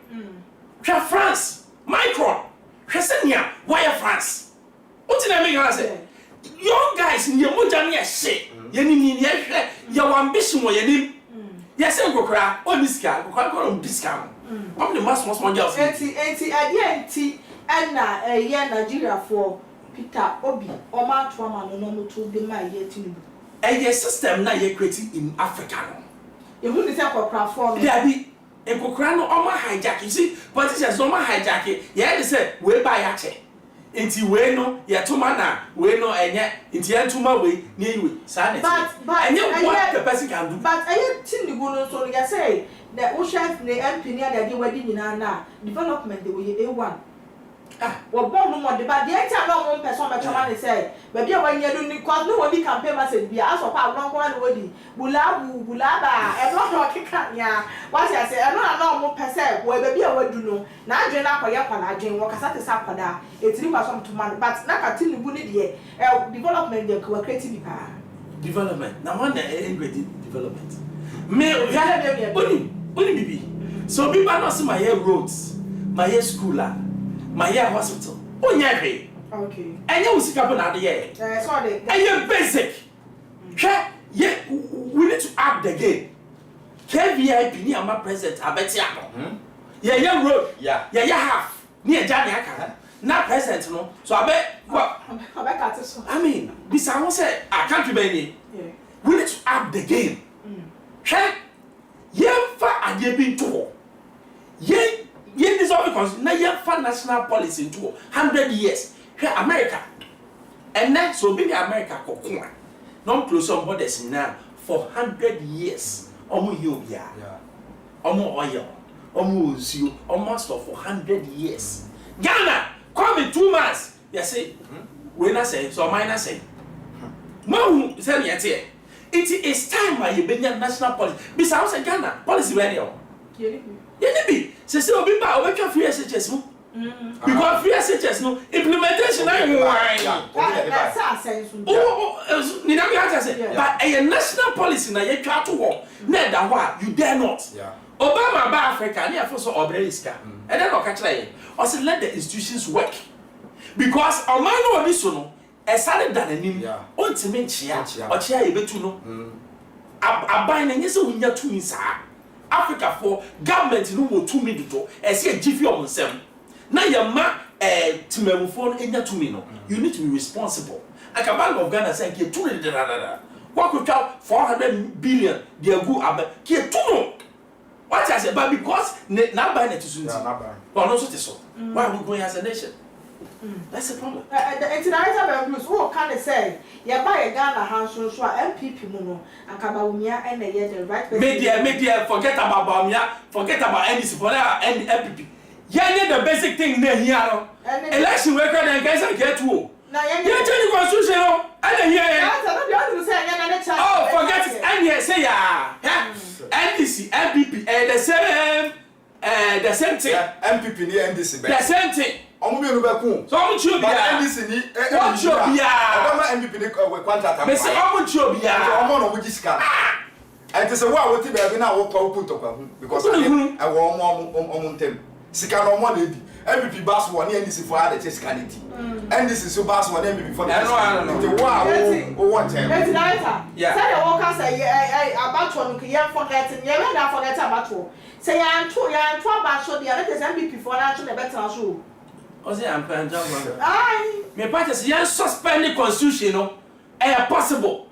hwa France Macron hwesenia why France o ti na me gan say young guys ni mo jam ye she ye ni ye hwe ye ambition wo ye ni yes ngokra o diska kokra o diska am the mass girls enti na ye Nigeria for Peter Obi o ma to ma no to be my ye Tinubu system na ye creating in Africa no e hu ni say kokra for there be e kokra no o ma hijack you see politicians no ma hijack ye dey say we buy ya che enti we no ye to ma na we no enye enti entuma we ni we sa na but enye what the person can do but aye Tinubu no so you say the chef the MP ni dey wadi nyina na development dey we A1 wo born no more but the entire no one person be chama ni say be bia wan yedu ni cause no wodi campaign message bia aso pa abron ko na wodi bulaba e no no kika ya what you say e no na mo pese wo be bia wadu no na adwen na akoye kwa na adwen wo kasa te sa kwada etiri kwa some to man but na ka Tinubu ni de development dey ko creative pa development na one development me oni bibi so people no see my roads my school my hospital onya hwe Okay. And you see couple na dey. Sorry. And you basic. Yeah, we need to up the game. KVIP ni ama president abeti ano. Yeah road. Yeah half. Ni eja ni aka. Na president no. So I cut it so. I mean, this I say I can't be any. We need to up the game. Fa ade bi to. Ye dissolve because na fa national policy into 100 years. America. And then so be America kokon. Non close on borders now for 100 years. Omo yobia. Omo oil. Omo usuo. Almost for 100 years. Ghana come in 2 months. You say we na say so minor say. Mo say yet it is time why you bring national policy. Besides say Ghana policy where you. Yeah, be. Say obi ba o betwa free SHS mo. Because free SHS no implementation na you that's sense. Ni na me have to say but a national policy na you twa to wo na da ho you dare not. Obama ba Africa na for so obreliska. And then o ka kire o say let the institutions work. Because o man no oni so no e sare da nanim o ntime nchia o chia ye betu no aban na nyese wonya tumi saa Africa for government no wo tumi dodo e se gifi o nsem na yama timemufo enya tumi no you need to be responsible. Bank of Ghana say ke tumi da what could 400 billion they go aba ke tuno what I say but because na buy net to sunti but no so te so why we going as a nation. That's the problem. The director Bruce who can say ya buy Ghana hands so MPP mu no akaba umia and the right media forget about Bamia, forget about NDC for and MPP. Yeah, the basic thing there here. Election record and guys get to. Now you change the constitution and here. Oh, forget it. And here say NDC, MPP, the same thing. MPP ni NDC. The same thing. Omo bi enu be kun. So omo chio bia. NDC ni omo chio bia. Omo MPP ni contract. Me say omo chio bia. Omo no mo gisika. And to say wa wo ti be bi na wo kwa put to kwa because I wo omo ntem. Sika no mo na bi. MPP bass one NDC for other sika ni ti. NDC so bass one MPP for the. No. Wow. O what time? Yeah. Say the workers say about one you forget. You never forget about one. Say ya ntwa ba so dia let us MPP for na so na better so. O say am pan jam one. Aye. Me party say yan suspend the constitution no. Possible.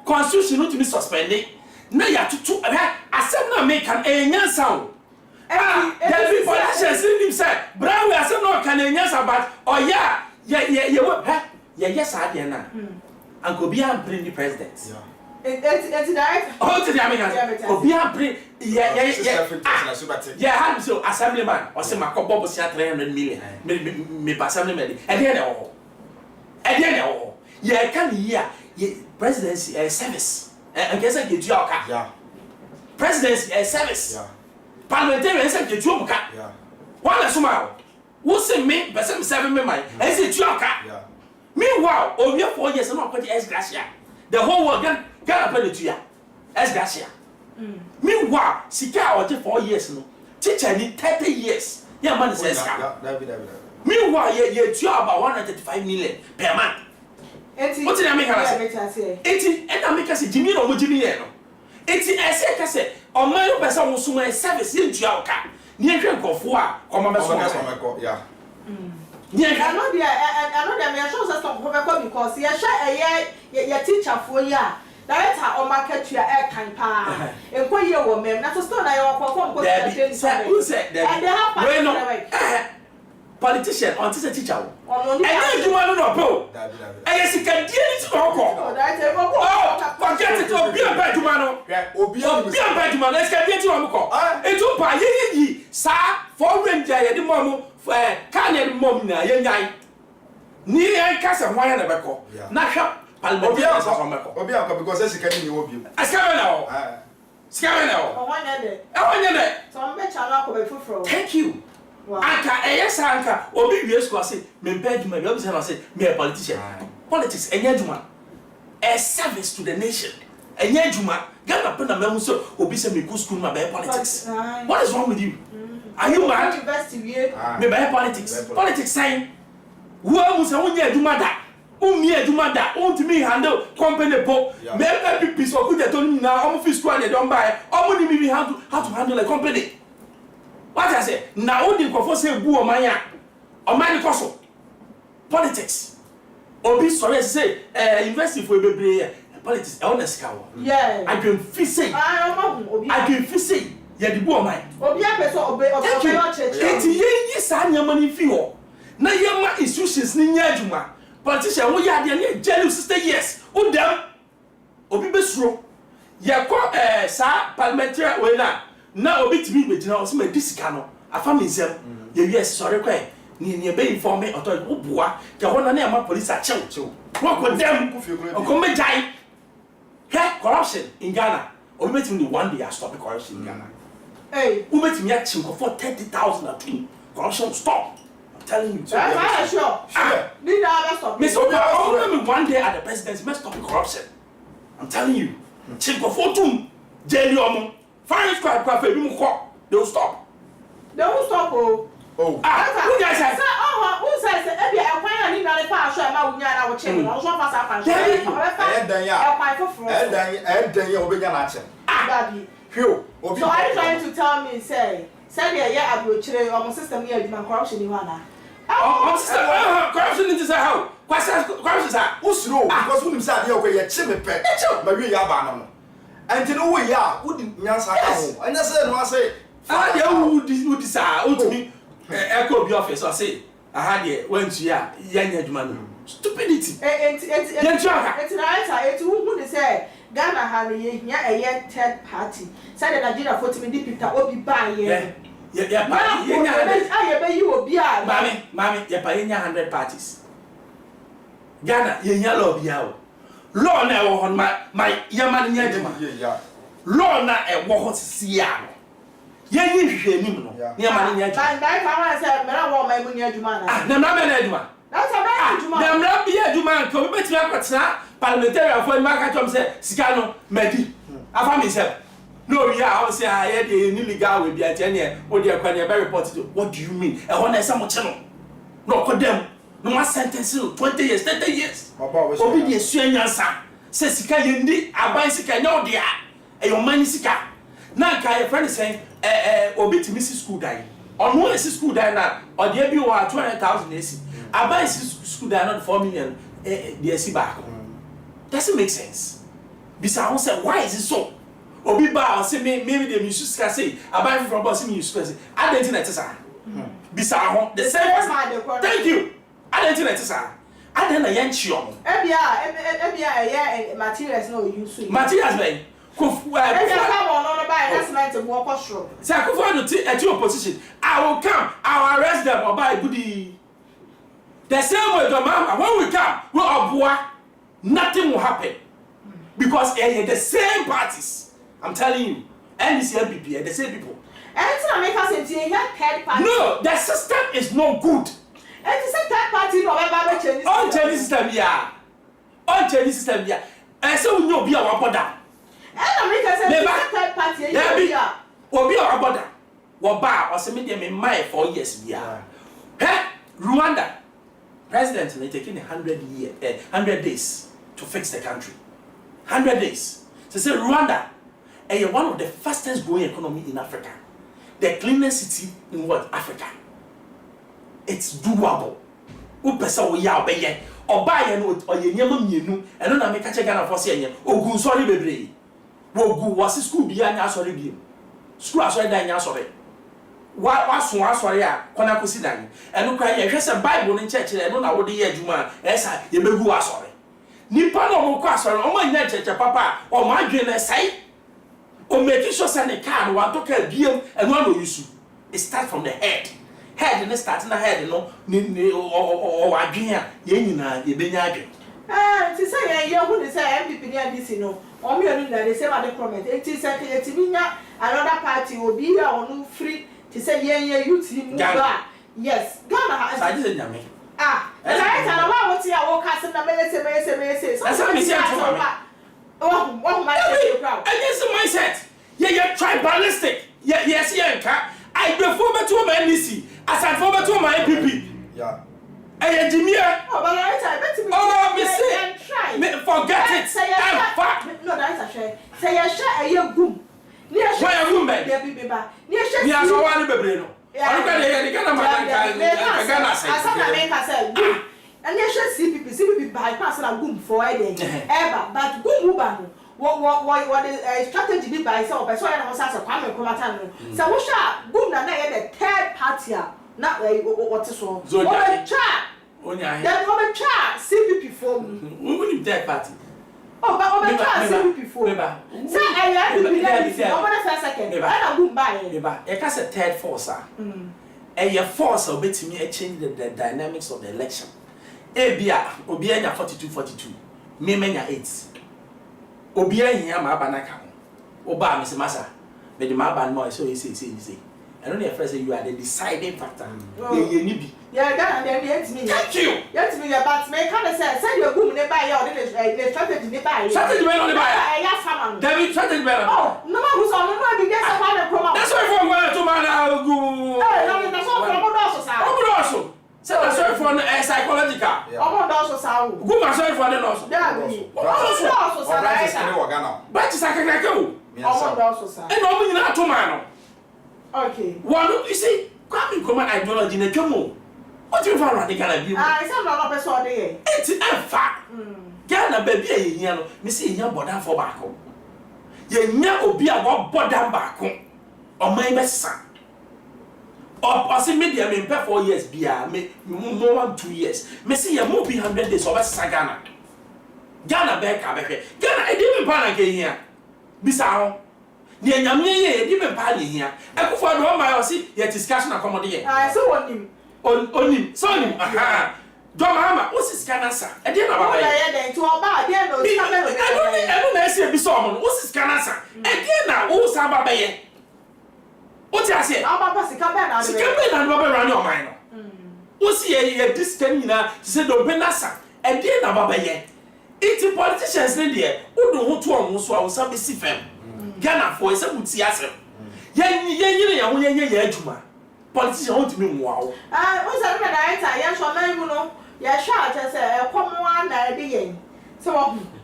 Constitution no to be suspended. Na ya tutu asem na make an enyansa o. There be politicians in him say, "Bra we asem no can enyansa but yeah yes I dey na." And go be am bring the president. Yeah. It's direct. Oh, to the Americans. Obi am bring yeah, had so assemblyman or say my bobo say 300 million. Me assemblyman. And then yeah can hear presidency service. And guess I get you okay. Yeah. Presidency service. Yeah. Parliamentarian say get you okay. Yeah. One asuma. Who say me person 7 me mind. And say you okay. Yeah. Meanwhile, over 4 years no put S Gracia. The whole world Ghana pay to ya. S Gracia. Meanwhile, Sika or 4 years no. Teacher need 30 years. Yeah, man says meanwhile, you about 135 million per month. What did I make her say? 80 and I make us a Jimmy or Jimmy. 80 I say, or my person will soon service into your car. Near Kofoa, or yeah. Yeah, I know they are sure some because you share a teacher for ya. Director or market to your airtime pa. And for your woman, not to stone I perform who said that? And they have politician on teacher teacher. And then you want to know. And yes, you can deal it to oh, forget it. Be a bad man. Be a bad man. Let's get it to Uncle. It will buy ye, sir, for ranger at the moment. Can't mom na yen near Casa wine and Bacco. Not help Obia because she can you obi. I scam now. I want it. So I'm bet you Thank you. Anka yes anka obi wies ko say me beg me obi say me a politician. Politics enye adwuma. A service to the nation. Enye adwuma. Ghana pe na me so obi say me go school ma be politics. What is wrong with you? Are you mad? University Me by politics. Politics sign. Who was a year to mother? Year to mother, to me handle company po. Maybe piece of good told me now, office squad they don't buy. Only me how to handle a company. What I say? Now only for say boo or maya or money cost politics. Obi sorry say investing for baby politics honest cow. Yeah. I can feel say. I can feel say. Yeah, the boo mine. Obi a person obey church. Yes, I am money fee. Na yema institutions ni nya adwuma. Politician wo ya de na jealous sister yes. Wo dem obi besuro. Ye ko sa parliamentary we na obi timi begina o se ma disika no. Afa me nsem. Ye yes sorry kwa ni be inform me authority wo boa. Ke ho na ma police a chew. Wo ko dem o ko me jai. Corruption in Ghana. Obi betimi one day stop corruption in Ghana. Hey, who bet me a chink for 30,000 a thing? Corruption stop. I'm telling you. Sure. Need to stop. Miss Obi, one day at the presidency, must stop corruption. I'm telling you. Chink for 2 daily omo. Fire squad cafe, you call. They will stop. They will stop. Oh. Who guys say? Who says every I need to pass so I will not change. I also pass up and so are you trying to tell me, say yeah, I will change our system here, demand corruption in one. Corruption is how? Corruption is who's low because who himself here where you're chimney pet, but we are banana. And you know, we are wouldn't answer. And I said, I say, who desire to me echo the office or say, I had it went to ya, young man. Stupidity. It's right. Who say Ghana had a third party. Said that Nigeria for me deep will be by yeah. You will be Mammy, you're paying 100 parties. Ghana, you're yellow, yow. Law now on my young man, yeah. Law now a walk Siam. Yeah, you hear him. Yeah, man, I said, I want my money, Jumana. No, man, that's a man. I'm not be a Juman, come bet you parliamentary for market say Sikano Medi. I found myself. No, yeah, I will say I had a illegal with the Atenia or the Aquania very positive. What do you mean? I want some channel. No, condemn. No more sentence 20 years, 30 years. Obedience, son. Says Sika Yendi, I buy Sika, no, dear. And your money Sika. Now, your friend is saying, Obi to Mrs. School die. On one is school die now, or the ABU are 200,000 AC. I buy school die not 4 million the AC back. Doesn't make sense. Besides, say, why is it so? Obi ba say maybe the music say I buy from boss music say I don't think that Besides, the same person. Thank you. I don't think that I don't know young children. Ebia materials no use. Materials man. Come on, that's meant to walk off shore. Say I go to at your position. I will come. I will arrest them or buy goodie. The same way, the mama. When we come, we are boy. Nothing will happen because they're the same parties. I'm telling you, NDC MPP are the same people. And it's not make us into a third party. No, the system is not good. And it's a third party. No, on Chinese system, yeah. On Chinese system, yeah. And so we know be our border. And America says it's a third party. Yeah. Or be our border. Or bar or some medium in my 4 years. Yeah. Hey, Rwanda. President is taking 100 days to fix the country. 100 days. So say Rwanda is one of the fastest growing economy in Africa. The cleanest city in what? Africa. It's doable. Who person we are obey? Or buy or ye nyama mienu and no make catch Ghana for say ogun sorry bebre. Wogu was school be anya sorry bi. School sorry dan anya sorry. Wa sorry a kona kosi dan. Eno kwa ye hwese Bible in church e no na wo de ye adwuma esa ye begu wa sorry. Nipa no mo kwa sorry o ma nya church papa o ma dwen na sai. O make sure say ne car no wa to ka biem eno no yusu. It start from the head. Head and start na head no o adwen a ye nyina ye benya adwen. Ti say ye hu de say MPP ni DC no. O me onu na de say ma de comment. Ti say ti binya another party obi a onu free to say ye youth move. Yes, Ghana has. I didn't know. And I tell you what you are walking na me say. So that's me say oh, what my say proud. Against the mindset. Yeah, tribalistic. Yes, yeah, I before me to my NDC. As I for me to my MPP. Yeah. Eye Jimia. Oh, but I bet me. Oh, me say. Forget it. I'm fat. No, that's a share. Say a share a young goom. Why a woman? There be baby. Near share. Me as one bebreno. I look at the Ghana man. Ghana say. I saw make us say. And you should CPP bypass and goom for a day. Ever, but goom uban. What is strategy be by itself? I saw I was as a common commander. So we shall boom that the third party. Not what is wrong. So what a chat. Then what a chat. CPP for me. We will third party. Oh, but what a chat CPP for. Say I have to be there. Over the first second. I don't go by it. It has a third force. And your force will be to me a change the dynamics of the election. Ebia, Obianya 42. Me menya 8. Obianya ma banaka. Oba Mr. Massa. Me the ma ban more so he say. I don't know if you are the deciding factor. Yeah, that and then me. Thank you. Yes, me, but me kind of say you're good nearby or the strategy nearby. Strategy well on the buy. Yes, someone. David, strategy well. Oh, no one who's on the way to get some other promo. That's why from where to man go. No, that's all from also, sir. Also. So that's why from psychological. Also, sir. Good man, sorry for the loss. Also, sir. But it's like a go. Also, sir. And no mean not to man. Okay. One, you see, come ideology in a jomo. What do you find radical view? I said no person there. It's a fact. Ghana baby, you know, me see your body for back home. You know, be about body back home. Or my best son. Or possibly media may pay 4 years, be more than 2 years. Me see your movie 100 days over Ghana. Ghana back, Ghana, I didn't panic here. Bisao. The Yamie didn't panic here. I go for one by see your discussion accommodate. I saw on him. On him, son him, aha. John Mahama, what's his Ghana, sir? I didn't know about it. I don't see a bison. What's his Ghana, sir? Again, now, who's Saba Bay? What I say? I'm a passing campaign and Robert Run your mind. What's here this 10 years? She said, don't be Nasa. Again, I'm a bay. 80 politicians in there who don't want to almost so I was some StFrms. Ghana for a second Tεars. Yeah, politician want to be wow. What's that? Yes, you know, yeah, sure, just a common one idea. So,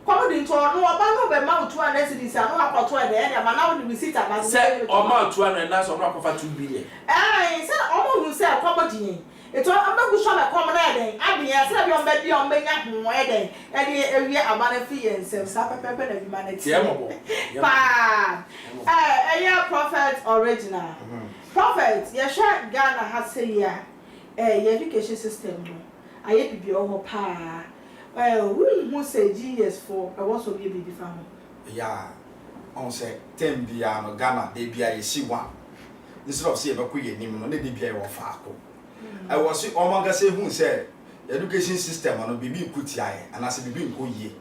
come into no about no amount to an SDC, no about 20, and now we sit about say or amount to an and that's on rock of 2 billion. I said, almost who said property. It's all I'm not going to come wedding. I mean, I said, you're maybe on making wedding, and we are man fee and self supper pepper and humanity. Yeah, prophet original. Prophet, your share Ghana has say, yeah, education system. I have to be over pa. Well, who say GS for I also be a baby family. Yeah, on say 10 beyond Ghana, they be a C1. Instead of saying a queen name on the DBA or Farco. I was see Omanga say who said education system on BB Kutia and as a BB Kuye.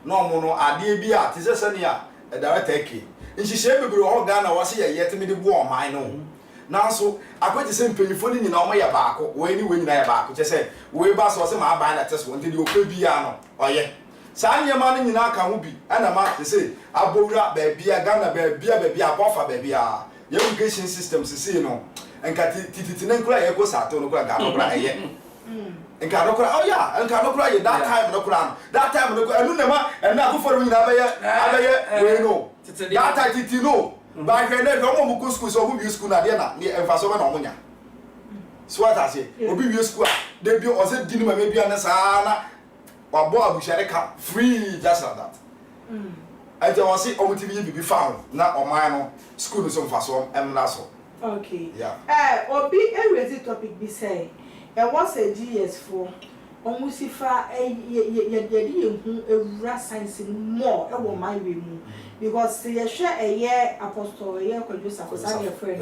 No mono, I did be at Tisania, a direct. And she said, we all Ghana was here yet to me the war, I know. Now, so I quite the same penny fully in our back, when you win their back, which I said, we bus was my band at just wanted you to be ano. Oh, yeah. Sign your money in our can be, and a mark to say, I bought up baby, a Ghana baby, a buffer baby, your education systems, see no, and Titin cry goes out on the ground. And cannot cry, oh, yeah, and cannot cry that time, no crown. That time, and now for me, I know. That I did you know. But when they don't go school, so who you school at Diana, near Enfaso and Omonia. So what I say, will be your school. They be also dinner maybe on the Sana or Boa Bushareka free just like that. I don't see on TV be found, not on my school is on Faso and Nassau. Okay. Yeah. Or be a ready topic be say, and what's a GS for? Almost if I science more over my room because you share a year apostle, a year producer, because I'm your friend.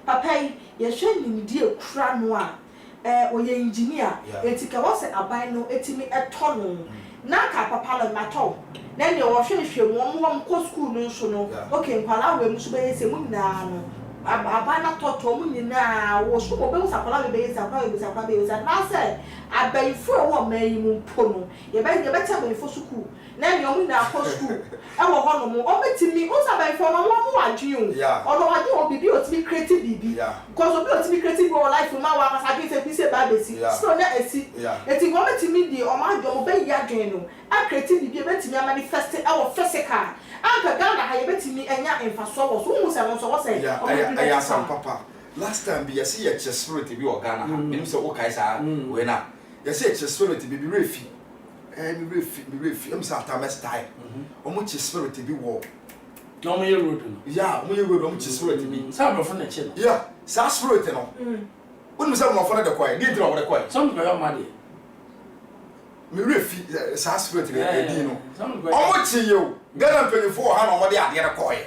Papa, you share in dear cranwa, or your engineer, it was a bino, etimi a tunnel. Naka papa and mato. Then you are sure one co school no so okay, while I will say, Muna. Abana toto mu nyina wo so mo be usapala be base akwa be usapala be usa na say abayifo e wo man yi mu mpo no ye beta abayifo school na me omu na akọ school e wo ho no mo o betimi o sa abayifo no mo adwen o no ade o bibi o timi creative bibi because obi o timi creative o life ma wa kasage se bi se ba besi so na esi eti go betimi di o ma adwo mo be ya adwen no a creative bibi betimi a manifest e wo physical aka Ghana ha ye betimi enya emfaso wo so mu se no so wo say I am some papa last time be see a spirit be o Ghana ha menim say o kai sa we na you say a spirit be refi me refi am say after style omo che spirit be wo no mo ye road no yeah mo ye road omo che spirit be sa bro for na che no yeah sa spirit no wonu say mo for na de kwai dey dra wo de kwai some go your mad me refi sa spirit be dey no omo che yo Ghana mpanyifo ha na omo de ade de kwai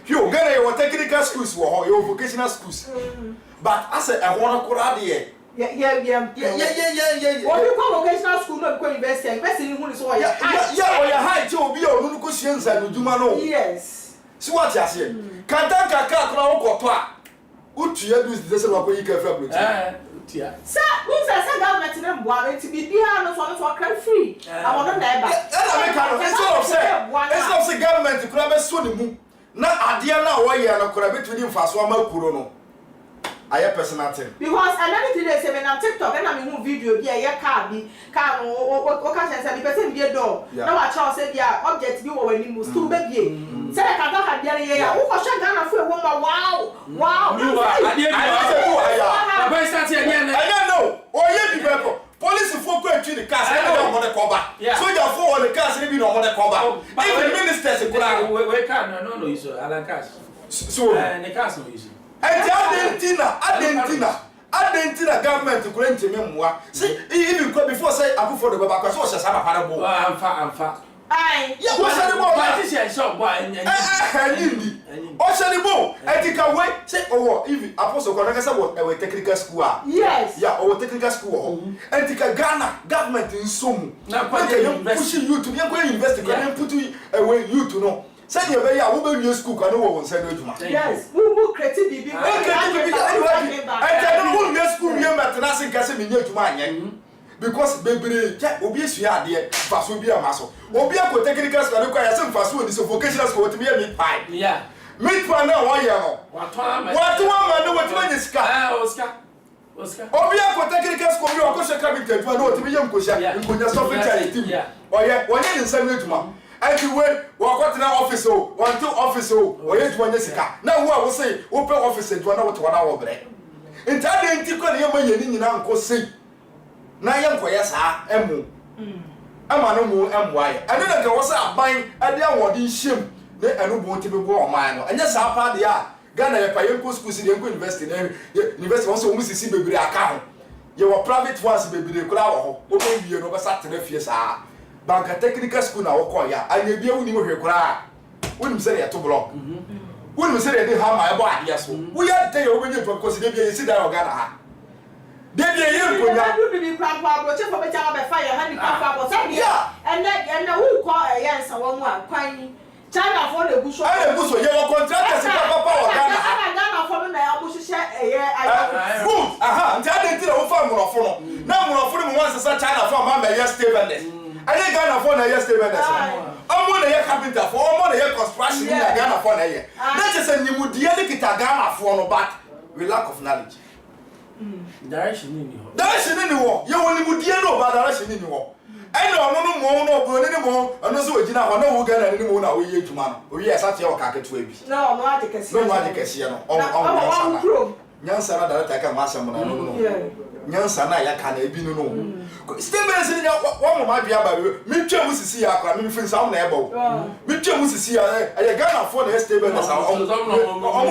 yo Ghana you technical schools wo you vocational schools but as a one kura de yeah obi ko vocational school no ko university hu ni so ya yeah o ya high to obi o nu ko sienza no duma no yes si what ya say kanta kaka kura wo koto a utua dus de se ko yika fra bro tia sa unsa government na mboa enti bibia no so kra free awono na eba na me ka no instead of say government kura be so ni mu na ade na wo ye na kura betuni mfaso amakuro no aye personal thing because another thing they say when on TikTok and I mean video bi aye car no o ka say be person bi do na wa cha say dia object bi wo wani mu still be bi say ka ka dia ye ya wo ko sha Ghana fu e wo ma wow you are ade ya ba start here again I don't know o ye bi be ko police for ko atwi the cars e dey on the cover soldier for on the cars e bi no on the cover even ministers e kura we can no you so alan cash so the cars no you enti adentina government kura ntimi mmoa see even before say akufo de baba so se sama para bo amfa ai ya wo se de bo ba ti se shop boy anyindi o se de bo etika we say owo even apostle ko na say we technical school yes yeah our technical school etika Ghana government nsomu na kwa push youth bi ko university ko put away youth no say you be ya wo be new school ko no wo nsa no adwuma yes who creative bibi I tell you new school we metna sin kase me nya adwuma anye because bebre obi esua ade faso bi amaso obi akọ technical school ko ya sem faso oni so vocational school what me meat pie yeah meat pie na wo ye no what one no what me ska Oscar obi akọ technical school bi akọ shaka bi tedua no what me ye nkonya software team oye wonye nsa no adwuma anyway wakọtena office o want to office o oye tuanye sika na wo a wo say wo pe office tuwa na wo to na wo bre ntade nti ko na yema yeni nyina nko sei na ye nkoya saa emu ama no mu emu aye ade na ka wo say aban ade awode nhyem na enu bo ti be bo oman no anya saa pa de a Ghana ye pa ye ko school si de ko university na university won so mu sisi bebre aka ho ye wo private ones bebre kula wo ho wo be wie no be sa tena fie saa banka technical school na woko ya anya bia woni mo hwekura wonim se ya to block wonim se de hammer e bo ade so wo ya de yo benye to because de bia yesi da Ghana ha de bia ye nkonya do bi papa bro che for be cha be fire hand papa bro say dia and who call yensa wo mu akwan China for the bush ye wo contractors papa wo Ghana for na ya bush she good aha nti ade ntira wo fa murofo no na murofo no mo ansesa China for ma me StFrms I Ghana for na yesterday omo na ye carpenter for omo na ye construction na Ghana for na ye that is a nimudie le kita Ghana for no but we lack of knowledge direction ni wo ye woni nimudie no ba direction ni wo ene ono no mo no bro ni mo ono so ogina ho na wo Ghana ni mo na wo ye adwuma no o ye asate o ka keto abi no no ade kese no o nyansa na director ka ma asem na no nyansa na ya ka na ebi no StFrms ni wo ma bia ba mi twa mu sisi ya akra mi fin sa wo na e bo mi twa mu sisi ya e Ghana for na StFrms o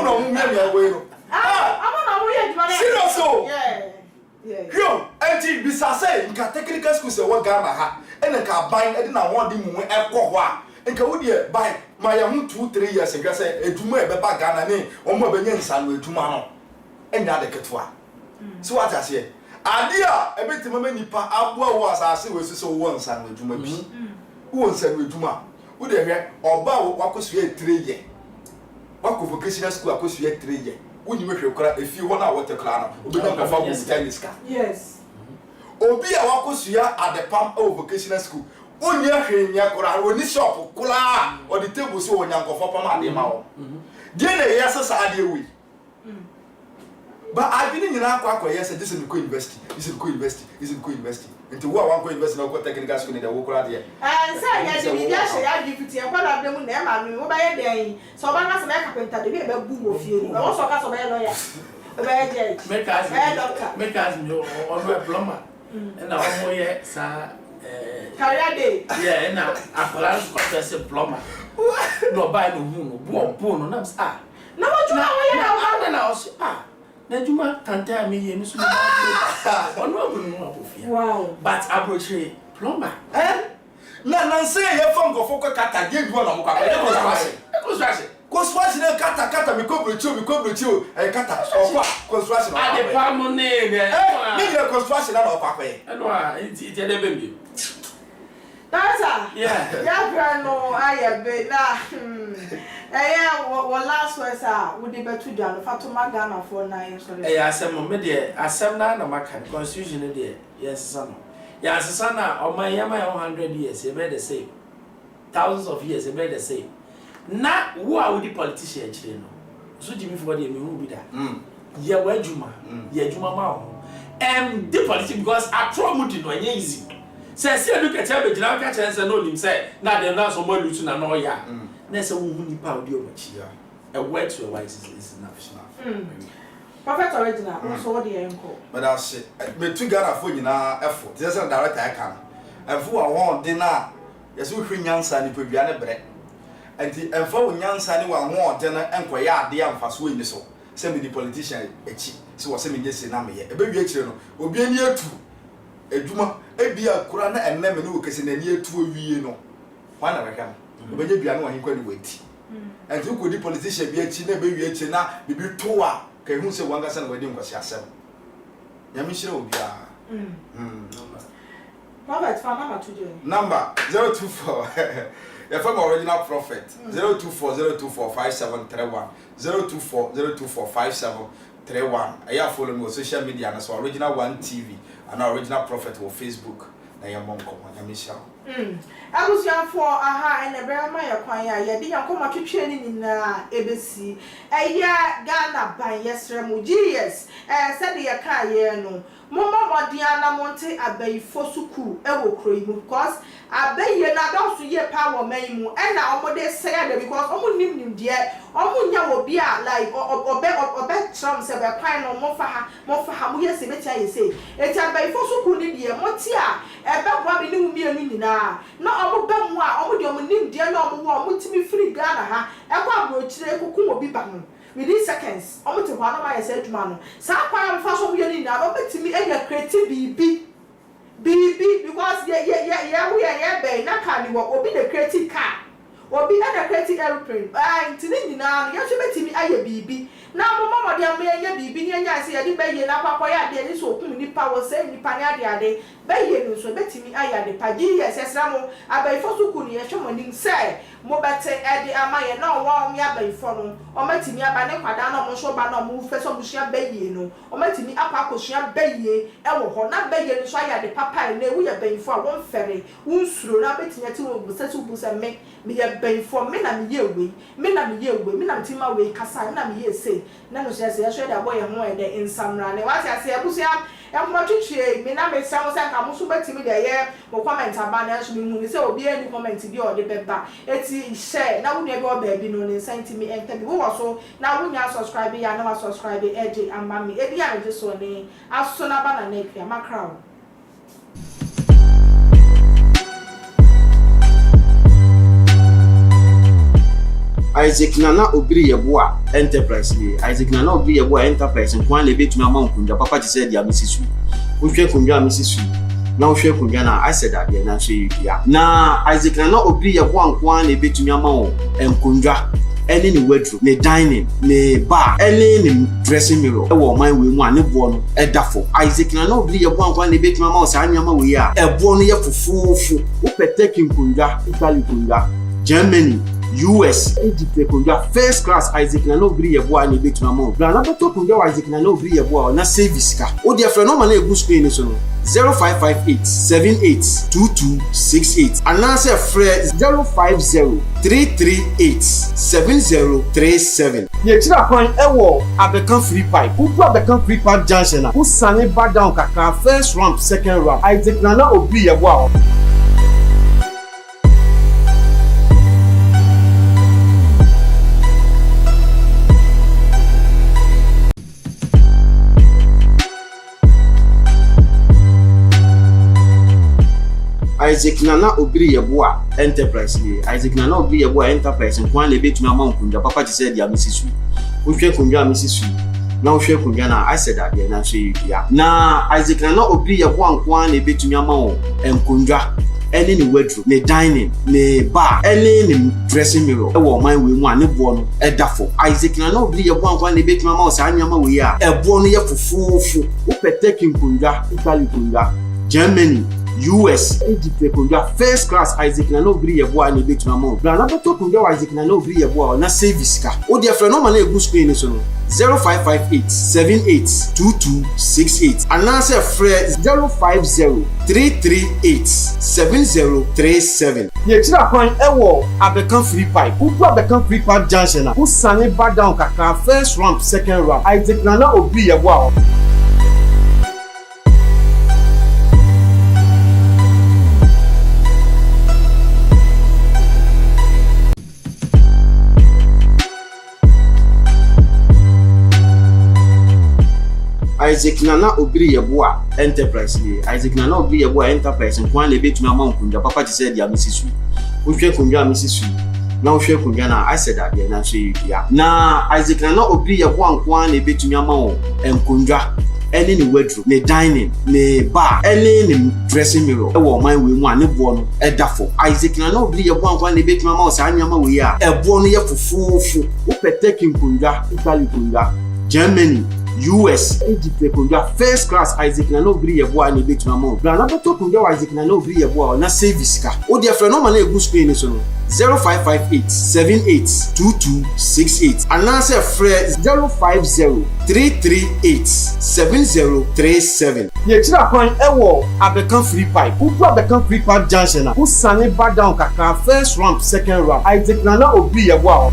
no mu me we no na wo ye dwale serious o yeah yo enti bisase nka technical school se wo Ghana ha ene ka ban e na won di mu e kọ ho a nka wo die ban ma ya hu 2-3 years nka se edwuma e be ba Ghana ni o mo be nya nsa no edwuma no enya de ketwa so what I say adia ebeti mama nipa aboa wo asase we so wo nsa no edwuma bi wo nsa no edwuma wo de hwe oba wo akosua 3 year wako vocational school akosua 3 year woni me hwe kora efi ho na wo te kra no obenya nkofa wo tennis ka yes obi a wakosua at the palm of vocational school onye hwenya kora oni shop kula or the table so onyankofo pam ade ma wo de na yesesa ade wi but I didn't akwa yes this is the university this is the university this is the university into wo wan university na ko technical school na wo kora de and say ya di media share ya give it e kwala dem na ma mi wo ba ye den so ba na se na carpenter de be bu wo fie ni wo so ka so ba ye lawyer be ye judge make us doctor make us no on a plumber and na wo ye sa career day yeah na akola ko plumber no buy no hu no bo no na ah na what you na na o ah na juma tanta mi ye mi so na ono abunu abofia wow but approach plumber na say ye fam go foko kata ge du na mo kwa construction na kata mi ko brochu kata okwa construction ade pa mo ne ni construction na okwa kwa eno a ti de be mi that's yeah grano aye be na last words we dey betu dwan fatuma Ghana for na yin sorry asem me de asem na maka constitution de yes no ya asesa na o man yama 100 years e be the same thousands of years e be the same na who are the politician chire no so Jimmy for the me hu bi da ye wadwuma ye adwuma ma ho the politician because atromudi no anya easy say look at ya be jina ka chere say no nim say na dem na so mo lutu na no ya na say wo hu nipa odi obachi ya a word to a wise is enough Prophet original so what the enko but I say me tu Ghana fo nyina effort they say director I can enfo a won de na yeso hwenyansa ni podua ne bre enti enfo nyansa ni wa won de na enkoya ade amfaso ni so say me the politician echi so wo say me nyese na me ye ebe wi akire no obi ani atu eduma ebia kura na enneme ne wo kese na ni atu owie no wa na rekam obeje bia no wa hinkwa ni wati enti ko di politician bi echi na ebe wi echi na bibi to a ka hu se wanga sa na wadi nkwasi asem nyame hire obi a Robert fa number to you number 024 your from original prophet 0240245731 0240245731 aya follow me on social media na so original one TV and original prophet on Facebook na ya monko nyame hire abusuafo aha ene brema ya kwan ya ye de yankoma twetwe ni nyina ebesi eya Ghana ban yesremu GS said ye ka ye no momma modian na monte abayifo suku ewo kroimu because abaye na don so ye power man mu e na omode say de because omo nim de omo nya wo bia like obe tram se be kwan no mo fa ha mo ye se betia ye say eti abayifo suku ni de moti a ebe bua bi ni mu mienu nyina na omo ba mu a omo de omo nim de na omo wo omo timi free Ghana ha e kwa abrochire kuku obi ba no within seconds omo te hwa na ma ye say aduma no sa kwa am fa so ye ni na omo betimi eya create bibi because ye be na ka ni wo obi the create car obi na the create airplane ntini nyina ye so betimi aye bibi na mama de am ye bibi ni anya se ye de be ye na kwakọ ya de ni so okun ni power say ni pa ni ade be ye no so betimi aye de pa ji ye sesra mo abaifo so ku ni ye hwemo nim say mo bete e de ama ye na wo ya abaifo no o matimi aba ne kwada na mo so ba na mo fe so busia be ye no o matimi apa akosua be ye e wo ho na be ye ni so aye de papa na ewu ye abaifo a won fere won suro na betimi ati wo busa me ye abaifo me na me ye we me na mtima we kasa me na me ye say na no se ya so da boy ho e de insamra ne what ya se abusia e mo twetwe me na me sam se ka mo so betimi de ye mo comment aba na so me hu se obi any comment bi o de beba eti share na wo ne be o ba bi no ne sentimi enter bi wo so na wo nya subscribe ya na wa subscribe e de amma me e bi ya je so ne aso na ba na na ekwa makra Isaac Nana Obiri Yeboa enterprise ni Isaac Nana Obiri Yeboa enterprise nkwan le betumi ama nkundwa papa ti said ya misisu wohwe kundwa misisu na wohwe kundwa na I said that na so yia na Isaac Nana Obiri Yeboa nkwan le betumi ama nkundwa ene ni wardrobe ne dining ne bar ene ni dressing mirror e wo man we mu ane bo no e dafo Isaac Nana Obiri Yeboa nkwan le betumi ama sa anyama we a e bo no ye fufufu wo peteki nkundwa Italy kundwa Germany US Egypt konja first class Isaac na no bri yeboa na betuma mo bra na beto konja Isaac na no bri yeboa na service ka o dia frɛ no ma na egu screen so no 0558782268 anase frɛ 0503387037 ye tira kwan ewo abekan free pipe ugu abekan free pipe junction na usane back down kaka first ramp second ramp Isaac na obi yeboa Isaac Nana Obiri Yeboa Enterprise ni Isaac Nana Obiri Yeboa Enterprise nkwan le betumi ama nkunda papa ti said ya misisu wohwe kundwa misisu na wohwe kundwa na I said that na so yia na Isaac Nana Obiri Yeboa nkwan le betumi ama o nkundwa ene ni wardrobe ne dining ne bar ene ni dressing mirror e wo man we mu ane bo no e dafo Isaac Nana Obiri Yeboa nkwan le betumi ama o sa anyama we ya e bo no ye fufufu wo peteki nkundwa Italy kundwa Germany US Egypt konja first class Isaac na no bri yeboa na betuma mo bra na beto konja Isaac na no bri yeboa na service ka o dia frɛ no ma na egu screen so no 0558782268 anase frɛ 0503387037 ye tira kwan ewo abekan free pipe ugu abekan free pipe junction na usane back down kaka first ramp second ramp Isaac na obi yeboa Isaac Nana Obiri Yeboa Enterprise ni Isaac Nana Obiri Yeboa Enterprise nkwan le betumi ama nkunda papa ti said ya misisu wohwe kundwa misisu na wohwe kundwa na I said that na so yia na Isaac Nana Obiri Yeboa nkwan le betumi ama o nkundwa ene ni wardrobe ne dining ne bar ene ni dressing mirror e wo man we mu ane bo no e dafo Isaac Nana Obiri Yeboa nkwan le betumi ama o sa anyama we ya e bo no ye fufufu wo peteki nkundwa Italy kundwa Germany US Egypt konja first class Isaac Nana Obiri Yeboa na betuma mo bra na beto konja Isaac Nana Obiri Yeboa na service ka o dia frɛ no ma na egu screen so no 0558782268 anase frɛ 0503387037 ye tira kwan ewo abekan free pipe ugu abekan free pipe junction na usane back down kaka first ramp second ramp Isaac Nana Obiri Yeboa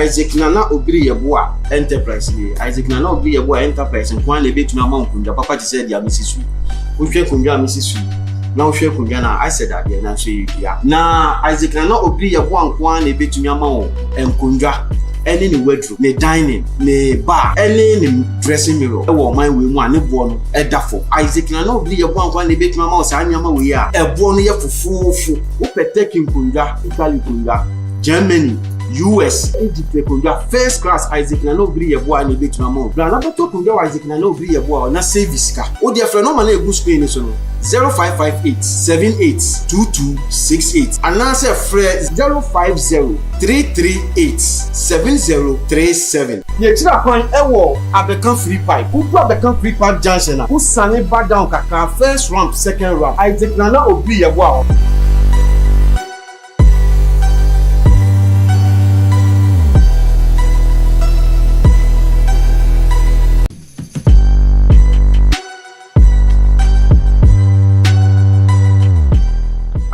Isaac Nana Obiri Yeboa Enterprise ni Isaac Nana Obiri Yeboa Enterprise nkwan le betumi ama nkunda papa ti said ya misisu wohwe kundwa misisu na wohwe kundwa na I said that na so yia na Isaac Nana Obiri Yeboa nkwan le betumi ama o nkundwa ene ni wardrobe ne dining ne bar ene ni dressing mirror e wo man we mu ane bo no e dafo Isaac Nana Obiri Yeboa nkwan le betumi ama o sa anyama we ya e bo no ye fufufu wo peteki nkundwa Italy kundwa Germany US Egypt konja first class Isaac Nana Obiri Yeboa na betuma mo bra na beto konja Isaac Nana Obiri Yeboa na service ka o dia frɛ no ma na egu screen so no 0558782268 anase frɛ 0503387037 ye tira kwan ewo abekan free pipe ugu abekan free pipe junction na usane back down kaka first ramp second ramp Isaac Nana Obiri Yeboa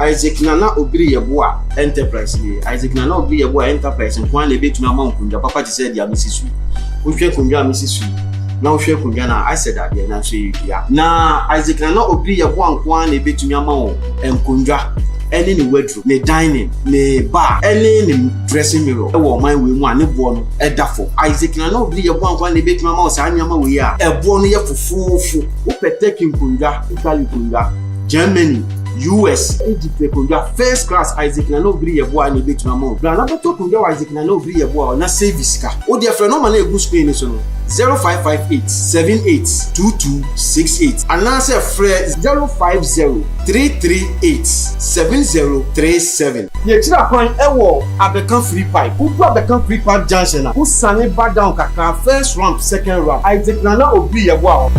Isaac Nana Obiri Yeboa Enterprise ni Isaac Nana Obiri Yeboa Enterprise nkwan le betumi ama nkunda papa ti said ya misisu wohwe kundwa misisu na wohwe kundwa na I said that na so yia na Isaac Nana Obiri Yeboa nkwan le betumi ama o nkundwa ene ni wardrobe ne dining ne bar ene ni dressing mirror e wo man we mu ane bo no e dafo Isaac Nana Obiri Yeboa nkwan le betumi ama o sa anyama we ya e bo no ye fufufu wo peteki nkundwa Italy kundwa Germany US Egypt konja first class Isaac na no bri yeboa na betuma mo bra na beto konja Isaac na no bri yeboa na service ka o de frɛ no ma na egu screen so no 0558782268 and now say frɛ 05033870737 ye tira kwan ewo Abeka free pipe ubu Abeka free pipe junction na usane back down kakra first ramp second ramp Isaac na obi yeboa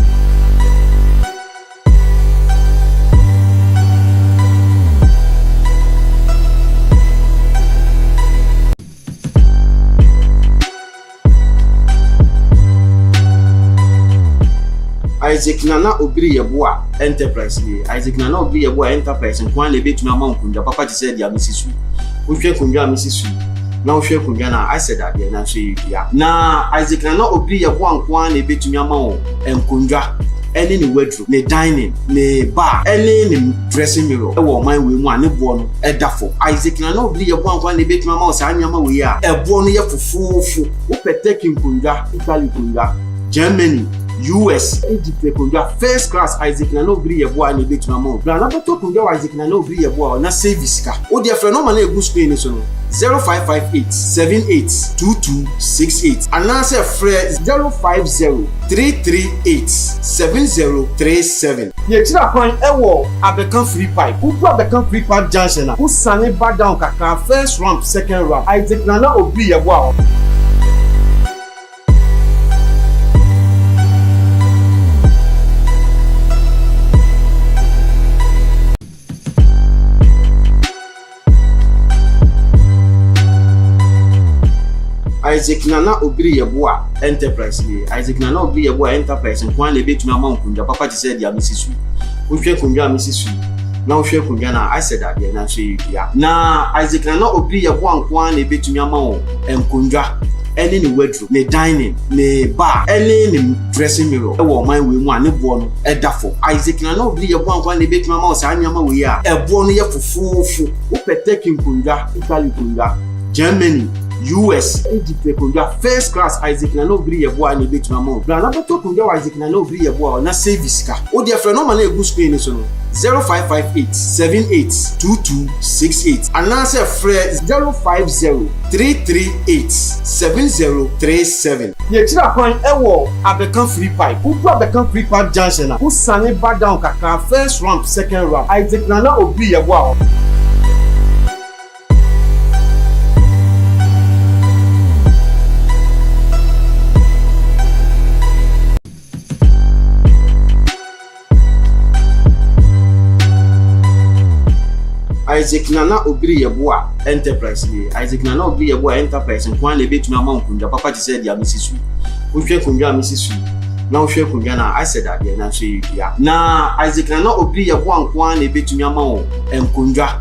Isaac Nana obiri yeboa enterprise ni Isaac Nana obiri yeboa enterprise nkwan le betumi amankunja papa ti said ya misisu wohwe kunja misisu na wohwe kunja na I said that na so ya na Isaac Nana obiri yeboa nkwan le betumi amanwo enkunja ene ni wardrobe ne dining ne bar ene ni dressing mirror e wo man we mu ane bo no e dafo Isaac Nana obiri yeboa nkwan le betumi amanwo sa anyama we ya e bo no ye fufufu wo peteki kunja Italy kunja Germany US Egypt konja first class Isaac na no bri yeboa na betuma mo bra na beto konja Isaac na no bri yeboa na service ka o de frɛ no ma na egu screen so no 0558782268 and now say frɛ 05033870737 ye tira kwan ewo Abeka free pipe ubu Abeka free pipe junction na usane back down kakra first ramp second ramp Isaac na obi yeboa Isaac Nana obiri yeboa enterprise ni Isaac Nana obiri yeboa enterprise nkwan le betumi amankunja papa ti said ya misisu wohwe kunja misisu na wohwe kunja na I said that na so ya na Isaac Nana obiri yeboa nkwan le betumi amanwo enkunja ene ni wardrobe ne dining ne bar ene ni dressing mirror e wo man we mu ane bo no e dafo Isaac Nana obiri yeboa nkwan le betumi amanwo sa anyama we ya e bo no ye fufufu wo peteki kunja Italy kunja Germany US Egypt konja first class Isaac na no bri yeboa na betuma mo bra na beto konja Isaac na no bri yeboa na service ka o de frɛ no ma na egu screen so no 0558782268 and now say frɛ 05033870737 ye tira kwan ewo Abeka free pipe ubu Abeka free pipe junction na usane back down kakra first ramp second ramp Isaac na obi yeboa Isaac Nana obiri yeboa enterprise ni Isaac Nana obiri yeboa enterprise nkwan le betumi amankunja papa ti said ya misisu wohwe kunja misisu na wohwe kunja na I said that na so ya na Isaac Nana obiri yeboa nkwan le betumi amanwo enkunja